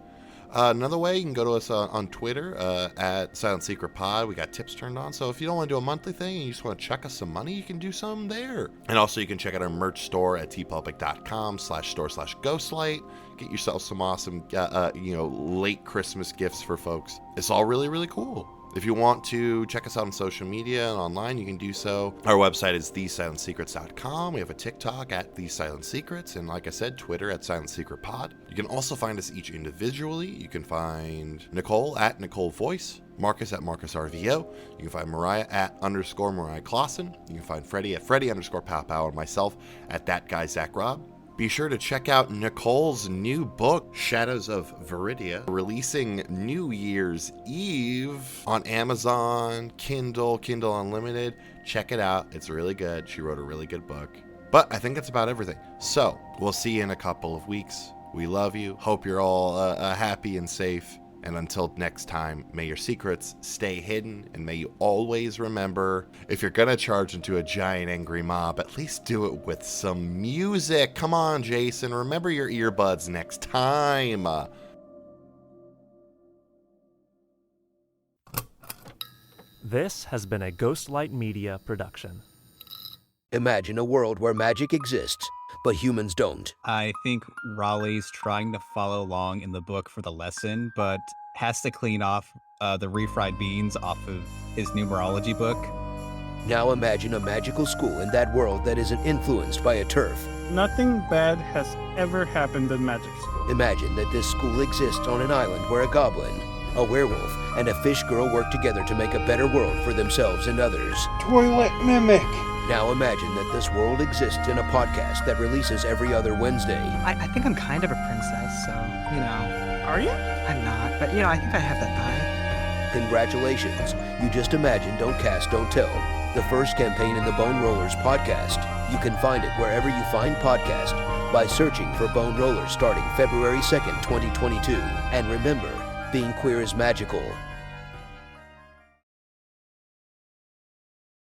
Another way, you can go to us on Twitter at Silent Secret Pod. We got tips turned on. So if you don't want to do a monthly thing and you just want to check us some money, you can do some there. And also you can check out our merch store at tpublic.com/store/ghostlight. Get yourself some awesome, late Christmas gifts for folks. It's all really, really cool. If you want to check us out on social media and online, you can do so. Our website is thesilentsecrets.com. We have a TikTok at TheSilentSecrets, and like I said, Twitter at Silent Secret Pod. You can also find us each individually. You can find Nicole at Nicole Voice, Marcus at MarcusRVO. You can find Mariah at _Mariah Clawson. You can find Freddie at Freddie_Pow Pow, and myself at That Guy Zach Robb. Be sure to check out Nicole's new book, Shadows of Viridia, releasing New Year's Eve on Amazon, Kindle Unlimited. Check it out. It's really good. She wrote a really good book. But I think that's about everything. So, we'll see you in a couple of weeks. We love you. Hope you're all happy and safe. And until next time, may your secrets stay hidden, and may you always remember, if you're gonna charge into a giant angry mob, at least do it with some music. Come on, Jason, remember your earbuds next time.
This has been a Ghostlight Media production.
Imagine a world where magic exists, but humans don't.
I think Raleigh's trying to follow along in the book for the lesson, but has to clean off the refried beans off of his numerology book.
Now imagine a magical school in that world that isn't influenced by a turf.
Nothing bad has ever happened in magic school.
Imagine that this school exists on an island where a goblin, a werewolf, and a fish girl work together to make a better world for themselves and others.
Toilet mimic!
Now imagine that this world exists in a podcast that releases every other Wednesday.
I think I'm kind of a princess, so, you know.
Are you?
I'm not, but, you know, I think I have that
Congratulations. You just imagine Don't Cast, Don't Tell, the first campaign in the Bone Rollers podcast. You can find it wherever you find podcasts by searching for Bone Rollers starting February 2nd, 2022. And remember, being queer is magical.